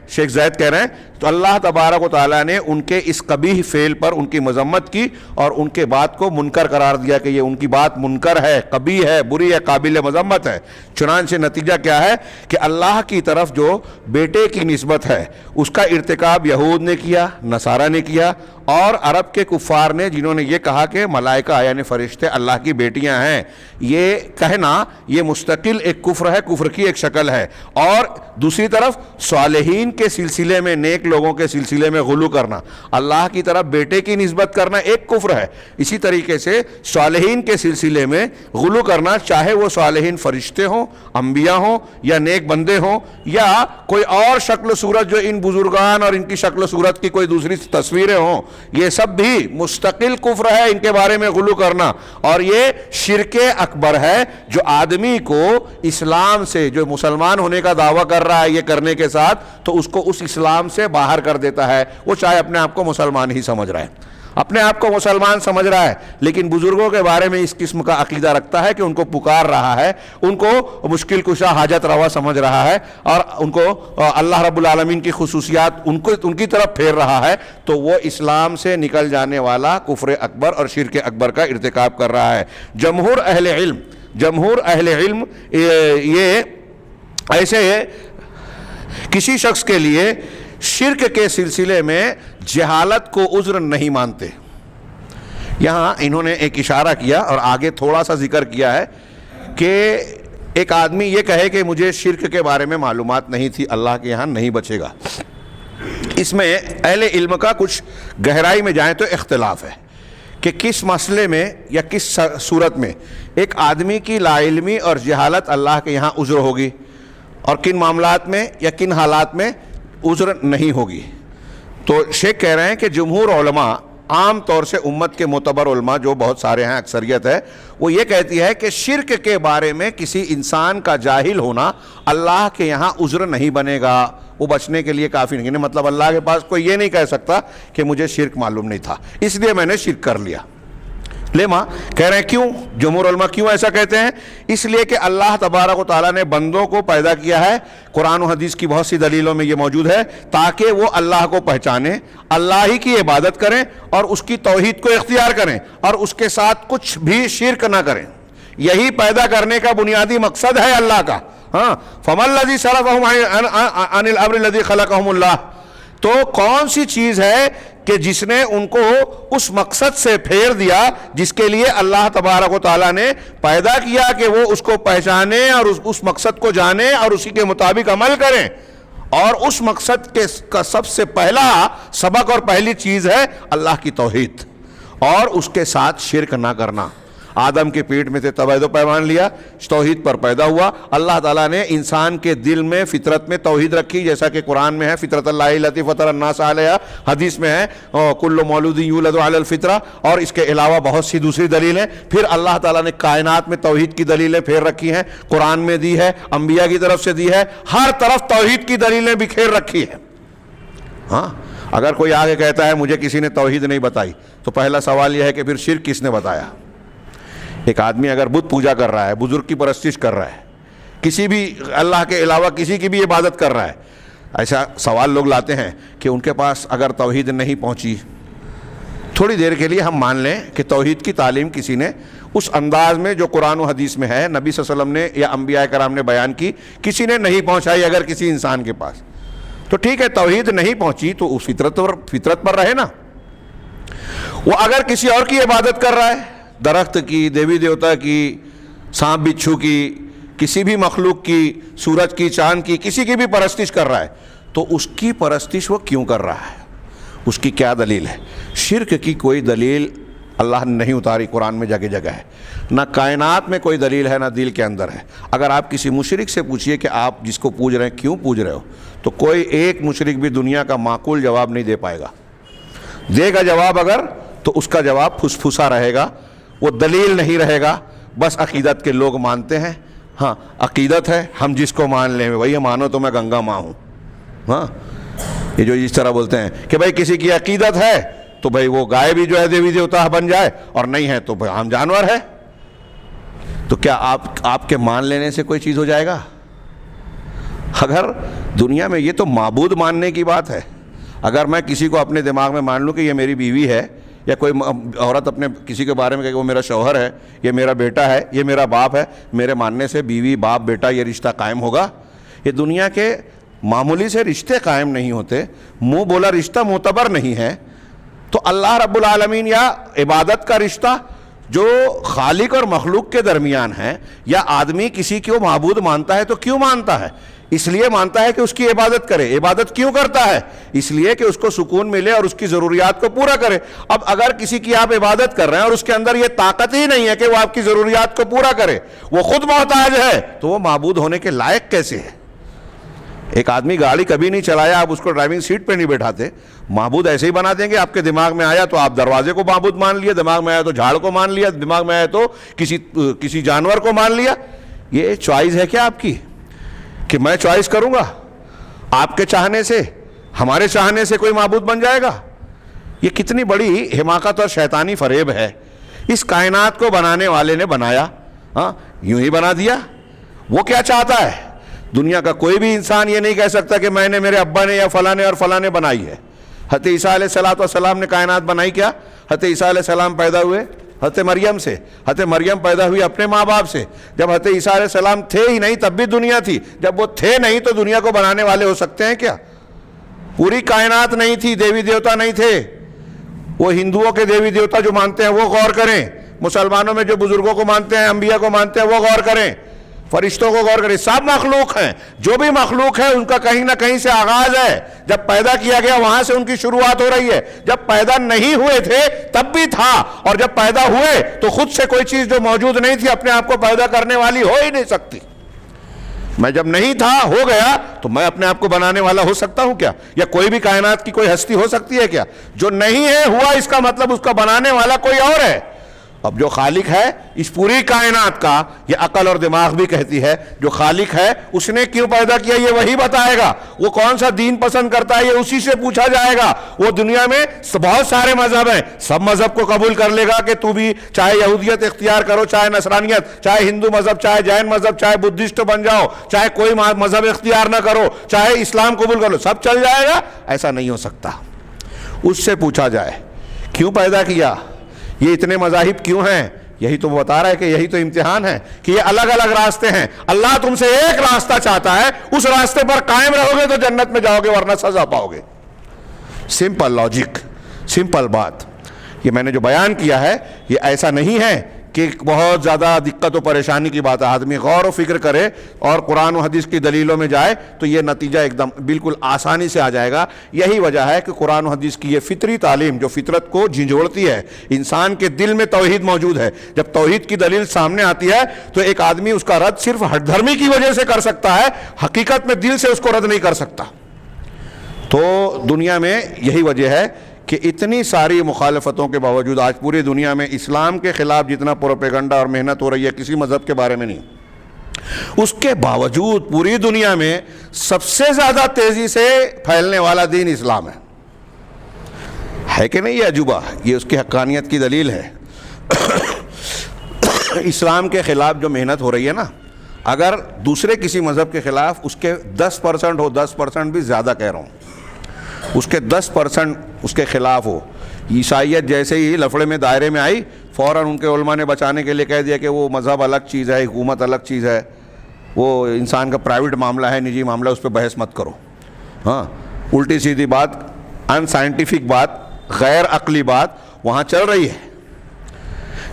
شیخ زید کہہ رہے ہیں تو اللہ تبارک و تعالیٰ نے ان کے اس قبیح فعل پر ان کی مذمت کی اور ان کے بات کو منکر قرار دیا کہ یہ ان کی بات منکر ہے، قبیح ہے، بری ہے، قابل مذمت ہے۔ چنانچہ نتیجہ کیا ہے کہ اللہ کی طرف جو بیٹے کی نسبت ہے اس کا ارتکاب یہود نے کیا، نصارہ نے کیا، اور عرب کے کفار نے، جنہوں نے یہ کہا کہ ملائکہ یعنی فرشتے اللہ کی بیٹیاں ہیں، یہ کہنا یہ مستقل ایک کفر ہے، کفر کی ایک شکل ہے۔ اور دوسری طرف صالحین کے سلسلے میں، نیک لوگوں کے سلسلے میں غلو کرنا، اللہ کی طرف بیٹے کی نسبت کرنا ایک کفر ہے، اسی طریقے سے صالحین کے سلسلے میں غلو کرنا، چاہے وہ صالحین فرشتے ہوں، انبیاء ہوں یا نیک بندے ہوں یا کوئی اور شکل و صورت جو ان بزرگان اور ان کی شکل و صورت کی کوئی دوسری تصویریں ہوں، یہ سب بھی مستقل کفر ہے ان کے بارے میں غلو کرنا، اور یہ شرک اکبر ہے جو آدمی کو اسلام سے، جو مسلمان ہونے کا دعویٰ کر رہا ہے یہ کرنے کے ساتھ، تو اس کو اس اسلام سے باہر کر دیتا ہے، وہ چاہے اپنے آپ کو مسلمان ہی سمجھ رہا ہے، اپنے آپ کو مسلمان سمجھ رہا ہے، لیکن بزرگوں کے بارے میں اس قسم کا عقیدہ رکھتا ہے کہ ان کو پکار رہا ہے، ان کو مشکل کشا حاجت روا سمجھ رہا ہے، اور ان کو اللہ رب العالمین کی خصوصیات ان کی طرف پھیر رہا ہے، تو وہ اسلام سے نکل جانے والا کفر اکبر اور شرک اکبر کا ارتکاب کر رہا ہے۔ جمہور اہل علم یہ ایسے کسی شخص کے لیے شرک کے سلسلے میں جہالت کو عذر نہیں مانتے۔ یہاں انہوں نے ایک اشارہ کیا اور آگے تھوڑا سا ذکر کیا ہے کہ ایک آدمی یہ کہے کہ مجھے شرک کے بارے میں معلومات نہیں تھی، اللہ کے یہاں نہیں بچے گا۔ اس میں اہل علم کا کچھ گہرائی میں جائیں تو اختلاف ہے کہ کس مسئلے میں یا کس صورت میں ایک آدمی کی لا علمی اور جہالت اللہ کے یہاں عذر ہوگی، اور کن معاملات میں یا کن حالات میں عذر نہیں ہوگی۔ تو شیخ کہہ رہے ہیں کہ جمہور علماء، عام طور سے امت کے معتبر علماء جو بہت سارے ہیں، اکثریت ہے، وہ یہ کہتی ہے کہ شرک کے بارے میں کسی انسان کا جاہل ہونا اللہ کے یہاں عذر نہیں بنے گا، وہ بچنے کے لیے کافی نہیں، مطلب اللہ کے پاس کوئی یہ نہیں کہہ سکتا کہ مجھے شرک معلوم نہیں تھا اس لیے میں نے شرک کر لیا۔ لیما کہہ رہے ہیں کیوں؟ جمہور علماء کیوں ایسا کہتے ہیں؟ اس لیے کہ اللہ تبارک و تعالیٰ نے بندوں کو پیدا کیا ہے، قرآن و حدیث کی بہت سی دلیلوں میں یہ موجود ہے، تاکہ وہ اللہ کو پہچانیں، اللہ ہی کی عبادت کریں اور اس کی توحید کو اختیار کریں اور اس کے ساتھ کچھ بھی شرک نہ کریں۔ یہی پیدا کرنے کا بنیادی مقصد ہے اللہ کا۔ ہاں، فَمَا الَّذِي صَرَفَهُمْ عَنِ الْأَمْرِ الَّذِي خَلَقَهُمُ اللَّهُ، تو کون سی چیز ہے کہ جس نے ان کو اس مقصد سے پھیر دیا جس کے لیے اللہ تبارک و تعالیٰ نے پیدا کیا، کہ وہ اس کو پہچانے اور اس مقصد کو جانے اور اسی کے مطابق عمل کریں، اور اس مقصد کا سب سے پہلا سبق اور پہلی چیز ہے اللہ کی توحید اور اس کے ساتھ شرک نہ کرنا۔ آدم کے پیٹ میں سے توحید و پیمان لیا، توحید پر پیدا ہوا۔ اللہ تعالیٰ نے انسان کے دل میں، فطرت میں توحید رکھی، جیسا کہ قرآن میں ہے فطرت اللہ التی فطر الناس علیہا، حدیث میں ہے کل مولود یولد علی الفطرہ، اور اس کے علاوہ بہت سی دوسری دلیلیں۔ پھر اللہ تعالیٰ نے کائنات میں توحید کی دلیلیں پھیر رکھی ہیں، قرآن میں دی ہے، انبیاء کی طرف سے دی ہے، ہر طرف توحید کی دلیلیں بکھیر رکھی ہیں۔ ہاں، اگر کوئی آگے کہتا ہے مجھے کسی نے توحید نہیں بتائی، تو پہلا سوال یہ ہے کہ پھر شرک کس نے بتایا؟ ایک آدمی اگر بت پوجا کر رہا ہے، بزرگ کی پرستش کر رہا ہے، کسی بھی اللہ کے علاوہ کسی کی بھی عبادت کر رہا ہے، ایسا سوال لوگ لاتے ہیں کہ ان کے پاس اگر توحید نہیں پہنچی، تھوڑی دیر کے لیے ہم مان لیں کہ توحید کی تعلیم کسی نے اس انداز میں جو قرآن و حدیث میں ہے، نبی صلی اللہ علیہ وسلم نے یا انبیاء کرام نے بیان کی، کسی نے نہیں پہنچائی اگر کسی انسان کے پاس، تو ٹھیک ہے، توحید نہیں پہنچی تو اس فطرت پر رہے نا۔ وہ اگر کسی اور کی عبادت کر رہا ہے، درخت کی، دیوی دیوتا کی، سانپ بچھو کی، کسی بھی مخلوق کی، سورج کی، چاند کی، کسی کی بھی پرستش کر رہا ہے، تو اس کی پرستش وہ کیوں کر رہا ہے؟ اس کی کیا دلیل ہے؟ شرک کی کوئی دلیل اللہ نے نہیں اتاری، قرآن میں جگہ جگہ ہے، نہ کائنات میں کوئی دلیل ہے، نہ دل کے اندر ہے۔ اگر آپ کسی مشرک سے پوچھئے کہ آپ جس کو پوج رہے ہیں کیوں پوج رہے ہو، تو کوئی ایک مشرک بھی دنیا کا معقول جواب نہیں دے پائے گا۔ دے گا جواب اگر، تو اس کا جواب پھسپھسا رہے گا، وہ دلیل نہیں رہے گا، بس عقیدت کے لوگ مانتے ہیں، ہاں عقیدت ہے، ہم جس کو مان لیں وہی مانو تو میں گنگا ماں ہوں۔ ہاں، یہ جو اس طرح بولتے ہیں کہ بھائی کسی کی عقیدت ہے تو بھائی وہ گائے بھی جو ہے دیوی دیوتا بن جائے، اور نہیں ہے تو عام جانور ہے، تو کیا آپ کے مان لینے سے کوئی چیز ہو جائے گا؟ اگر دنیا میں یہ تو معبود ماننے کی بات ہے، اگر میں کسی کو اپنے دماغ میں مان لوں کہ یہ میری بیوی ہے، یا کوئی عورت اپنے کسی کے بارے میں کہے کہ وہ میرا شوہر ہے، یہ میرا بیٹا ہے، یہ میرا باپ ہے، میرے ماننے سے بیوی، باپ، بیٹا یہ رشتہ قائم ہوگا؟ یہ دنیا کے معمولی سے رشتے قائم نہیں ہوتے، منہ بولا رشتہ معتبر نہیں ہے۔ تو اللہ رب العالمین یا عبادت کا رشتہ جو خالق اور مخلوق کے درمیان ہے، یا آدمی کسی کو معبود مانتا ہے تو کیوں مانتا ہے؟ اس لیے مانتا ہے کہ اس کی عبادت کرے. عبادت کیوں کرتا ہے؟ اس لیے کہ اس کو سکون ملے اور اس کی ضروریات کو پورا کرے. اب اگر کسی کی آپ عبادت کر رہے ہیں اور اس کے اندر یہ طاقت ہی نہیں ہے کہ وہ آپ کی ضروریات کو پورا کرے, وہ خود محتاج ہے, تو وہ معبود ہونے کے لائق کیسے ہے؟ ایک آدمی گاڑی کبھی نہیں چلایا, آپ اس کو ڈرائیونگ سیٹ پہ نہیں بیٹھاتے, معبود ایسے ہی بنا دیں گے. آپ کے دماغ میں آیا تو آپ دروازے کو معبود مان لیا, دماغ میں آیا تو جھاڑ کو مان لیا, دماغ میں آیا تو کسی جانور کو مان لیا. یہ چوائس ہے کیا آپ کی کہ میں چوائس کروں گا؟ آپ کے چاہنے سے, ہمارے چاہنے سے کوئی معبود بن جائے گا؟ یہ کتنی بڑی حماقت اور شیطانی فریب ہے. اس کائنات کو بنانے والے نے بنایا, یوں ہی بنا دیا. وہ کیا چاہتا ہے؟ دنیا کا کوئی بھی انسان یہ نہیں کہہ سکتا کہ میں نے, میرے ابا نے یا فلاں نے اور فلاں نے بنائی ہے. حضرت عیسیٰ علیہ السلام نے کائنات بنائی کیا؟ حضرت عیسیٰ علیہ السلام پیدا ہوئے حضرت مریم سے, حضرت مریم پیدا ہوئی اپنے ماں باپ سے. جب حضرت عیسیٰ علیہ السلام تھے ہی نہیں تب بھی دنیا تھی, جب وہ تھے نہیں تو دنیا کو بنانے والے ہو سکتے ہیں کیا؟ پوری کائنات نہیں تھی, دیوی دیوتا نہیں تھے. وہ ہندوؤں کے دیوی دیوتا جو مانتے ہیں وہ غور کریں, مسلمانوں میں جو بزرگوں کو مانتے ہیں, انبیاء کو مانتے ہیں, وہ غور کریں, فرشتوں کو غور کریں. سب مخلوق ہیں, جو بھی مخلوق ہے ان کا کہیں نہ کہیں سے آغاز ہے. جب پیدا کیا گیا وہاں سے ان کی شروعات ہو رہی ہے. جب پیدا نہیں ہوئے تھے تب بھی تھا, اور جب پیدا ہوئے تو خود سے کوئی چیز جو موجود نہیں تھی اپنے آپ کو پیدا کرنے والی ہو ہی نہیں سکتی. میں جب نہیں تھا ہو گیا تو میں اپنے آپ کو بنانے والا ہو سکتا ہوں کیا؟ یا کوئی بھی کائنات کی کوئی ہستی ہو سکتی ہے کیا؟ جو نہیں ہے ہوا, اس کا مطلب اس کا بنانے والا کوئی اور ہے. اب جو خالق ہے اس پوری کائنات کا, یہ عقل اور دماغ بھی کہتی ہے, جو خالق ہے اس نے کیوں پیدا کیا یہ وہی بتائے گا. وہ کون سا دین پسند کرتا ہے یہ اسی سے پوچھا جائے گا. وہ دنیا میں بہت سارے مذہب ہیں, سب مذہب کو قبول کر لے گا کہ تو بھی چاہے یہودیت اختیار کرو, چاہے نصرانیت, چاہے ہندو مذہب, چاہے جین مذہب, چاہے بدھسٹ بن جاؤ, چاہے کوئی مذہب اختیار نہ کرو, چاہے اسلام قبول کر لو, سب چل جائے گا؟ ایسا نہیں ہو سکتا. اس سے پوچھا جائے کیوں پیدا کیا, یہ اتنے مذاہب کیوں ہیں؟ یہی تو وہ بتا رہا ہے کہ یہی تو امتحان ہے کہ یہ الگ الگ راستے ہیں. اللہ تم سے ایک راستہ چاہتا ہے, اس راستے پر قائم رہو گے تو جنت میں جاؤ گے, ورنہ سزا پاؤ گے. سمپل لاجک, سمپل بات. یہ میں نے جو بیان کیا ہے یہ ایسا نہیں ہے کہ بہت زیادہ دقت و پریشانی کی بات ہے. آدمی غور و فکر کرے اور قرآن و حدیث کی دلیلوں میں جائے تو یہ نتیجہ ایک دم بالکل آسانی سے آ جائے گا. یہی وجہ ہے کہ قرآن و حدیث کی یہ فطری تعلیم جو فطرت کو جھنجھوڑتی ہے, انسان کے دل میں توحید موجود ہے. جب توحید کی دلیل سامنے آتی ہے تو ایک آدمی اس کا رد صرف ہٹ دھرمی کی وجہ سے کر سکتا ہے, حقیقت میں دل سے اس کو رد نہیں کر سکتا. تو دنیا میں یہی وجہ ہے کہ اتنی ساری مخالفتوں کے باوجود آج پوری دنیا میں اسلام کے خلاف جتنا پروپیگنڈا اور محنت ہو رہی ہے کسی مذہب کے بارے میں نہیں, اس کے باوجود پوری دنیا میں سب سے زیادہ تیزی سے پھیلنے والا دین اسلام ہے کہ نہیں؟ یہ عجوبہ, یہ اس کی حقانیت کی دلیل ہے. اسلام کے خلاف جو محنت ہو رہی ہے نا, اگر دوسرے کسی مذہب کے خلاف اس کے 10% ہو, 10% بھی زیادہ کہہ رہا ہوں, اس کے 10% اس کے خلاف ہو. عیسائیت جیسے ہی لفڑے میں دائرے میں آئی, فوراً ان کے علماء نے بچانے کے لیے کہہ دیا کہ وہ مذہب الگ چیز ہے, حکومت الگ چیز ہے, وہ انسان کا پرائیویٹ معاملہ ہے, نجی معاملہ, اس پہ بحث مت کرو. ہاں, الٹی سیدھی بات, ان سائنٹیفک بات, غیر عقلی بات وہاں چل رہی ہے.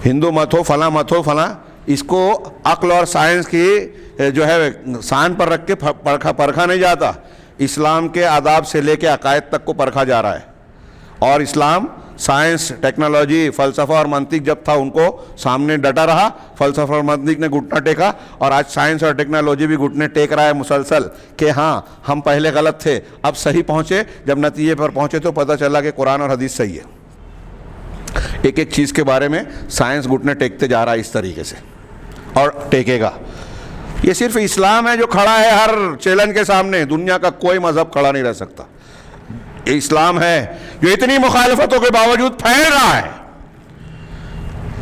ہندو مت ہو, فلاں مت ہو, فلاں, اس کو عقل اور سائنس کی جو ہے سان پر رکھ کے پرکھا نہیں جاتا. اسلام کے آداب سے لے کے عقائد تک کو پرکھا جا رہا ہے. اور اسلام سائنس, ٹیکنالوجی, فلسفہ اور منطق جب تھا ان کو سامنے ڈٹا رہا, فلسفہ اور منطق نے گھٹنا ٹیکا, اور آج سائنس اور ٹیکنالوجی بھی گھٹنے ٹیک رہا ہے مسلسل کہ ہاں ہم پہلے غلط تھے, اب صحیح پہنچے. جب نتیجے پر پہنچے تو پتہ چلا کہ قرآن اور حدیث صحیح ہے. ایک ایک چیز کے بارے میں سائنس گھٹنے ٹیکتے جا رہا ہے اس طریقے سے, اور ٹیکے گا. یہ صرف اسلام ہے جو کھڑا ہے ہر چیلنج کے سامنے, دنیا کا کوئی مذہب کھڑا نہیں رہ سکتا. یہ اسلام ہے جو اتنی مخالفتوں کے باوجود پھیل رہا ہے.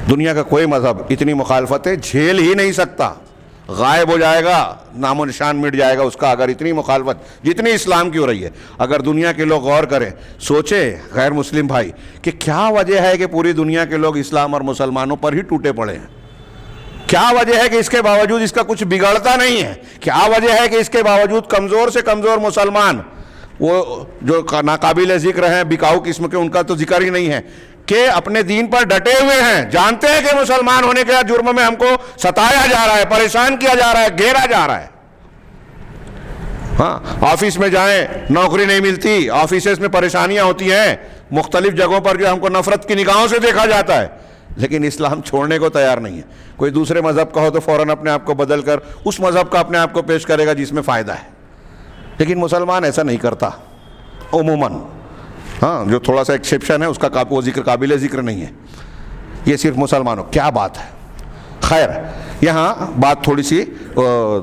دنیا کا کوئی مذہب اتنی مخالفتیں جھیل ہی نہیں سکتا, غائب ہو جائے گا, نام و نشان مٹ جائے گا اس کا, اگر اتنی مخالفت جتنی اسلام کی ہو رہی ہے. اگر دنیا کے لوگ غور کریں, سوچے غیر مسلم بھائی کہ کیا وجہ ہے کہ پوری دنیا کے لوگ اسلام اور مسلمانوں پر ہی ٹوٹے پڑے ہیں. کیا وجہ ہے کہ اس کے باوجود اس کا کچھ بگڑتا نہیں ہے. کیا وجہ ہے کہ اس کے باوجود کمزور سے کمزور مسلمان, وہ جو ناقابل ذکر ہیں, بکاؤ قسم کے, ان کا تو ذکر ہی نہیں ہے, کہ اپنے دین پر ڈٹے ہوئے ہیں, جانتے ہیں کہ مسلمان ہونے کے جرم میں ہم کو ستایا جا رہا ہے, پریشان کیا جا رہا ہے, گھیرا جا رہا ہے. ہاں آفس میں جائیں نوکری نہیں ملتی, آفیسز میں پریشانیاں ہوتی ہیں, مختلف جگہوں پر جو ہم کو نفرت کی نگاہوں سے دیکھا جاتا ہے, لیکن اسلام چھوڑنے کو تیار نہیں ہے. کوئی دوسرے مذہب کا ہو تو فوراً اپنے آپ کو بدل کر اس مذہب کا اپنے آپ کو پیش کرے گا جس میں فائدہ ہے, لیکن مسلمان ایسا نہیں کرتا عموماً. ہاں جو تھوڑا سا ایکسیپشن ہے اس کا وہ ذکر قابل ذکر نہیں ہے, یہ صرف مسلمانوں. کیا بات ہے. خیر یہاں بات تھوڑی سی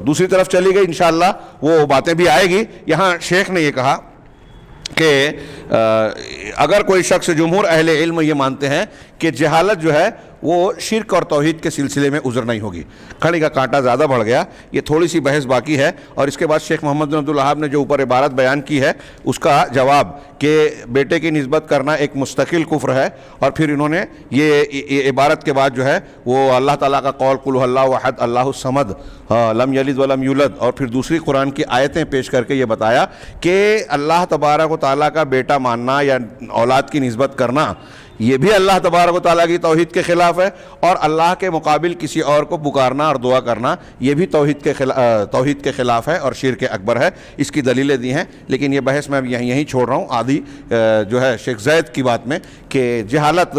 دوسری طرف چلی گئی, انشاءاللہ وہ باتیں بھی آئے گی. یہاں شیخ نے یہ کہا کہ اگر کوئی شخص, جمہور اہل علم یہ مانتے ہیں کہ جہالت جو ہے وہ شرک اور توحید کے سلسلے میں عذر نہیں ہوگی. کھڑی کا کانٹا زیادہ بڑھ گیا, یہ تھوڑی سی بحث باقی ہے, اور اس کے بعد شیخ محمد بن عبد الوہاب نے جو اوپر عبارت بیان کی ہے اس کا جواب کہ بیٹے کی نسبت کرنا ایک مستقل کفر ہے, اور پھر انہوں نے یہ عبارت کے بعد جو ہے وہ اللہ تعالیٰ کا قول قل هو اللہ احد اللہ الصمد لم یلد ولم یولد, اور پھر دوسری قرآن کی آیتیں پیش کر کے یہ بتایا کہ اللہ تبارک و تعالیٰ کا بیٹا ماننا یا اولاد کی نسبت کرنا یہ بھی اللہ تبارک و تعالیٰ کی توحید کے خلاف ہے, اور اللہ کے مقابل کسی اور کو پکارنا اور دعا کرنا یہ بھی توحید کے خلاف ہے اور شرک اکبر ہے. اس کی دلیلیں دی ہیں, لیکن یہ بحث میں اب یہیں چھوڑ رہا ہوں. آدھی جو ہے شیخ زید کی بات میں کہ جہالت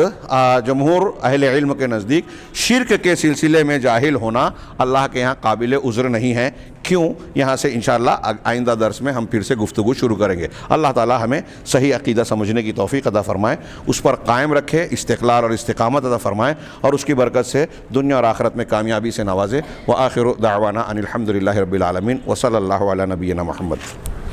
جمہور اہل علم کے نزدیک شرک کے سلسلے میں جاہل ہونا اللہ کے یہاں قابل عذر نہیں ہے. کیوں؟ یہاں سے انشاءاللہ آئندہ درس میں ہم پھر سے گفتگو شروع کریں گے. اللہ تعالی ہمیں صحیح عقیدہ سمجھنے کی توفیق عطا فرمائے, اس پر قائم رکھے, استقلال اور استقامت عطا فرمائے, اور اس کی برکت سے دنیا اور آخرت میں کامیابی سے نوازے. وآخر دعوانا ان الحمد للہ رب العالمین وصلی اللہ علی نبینا محمد.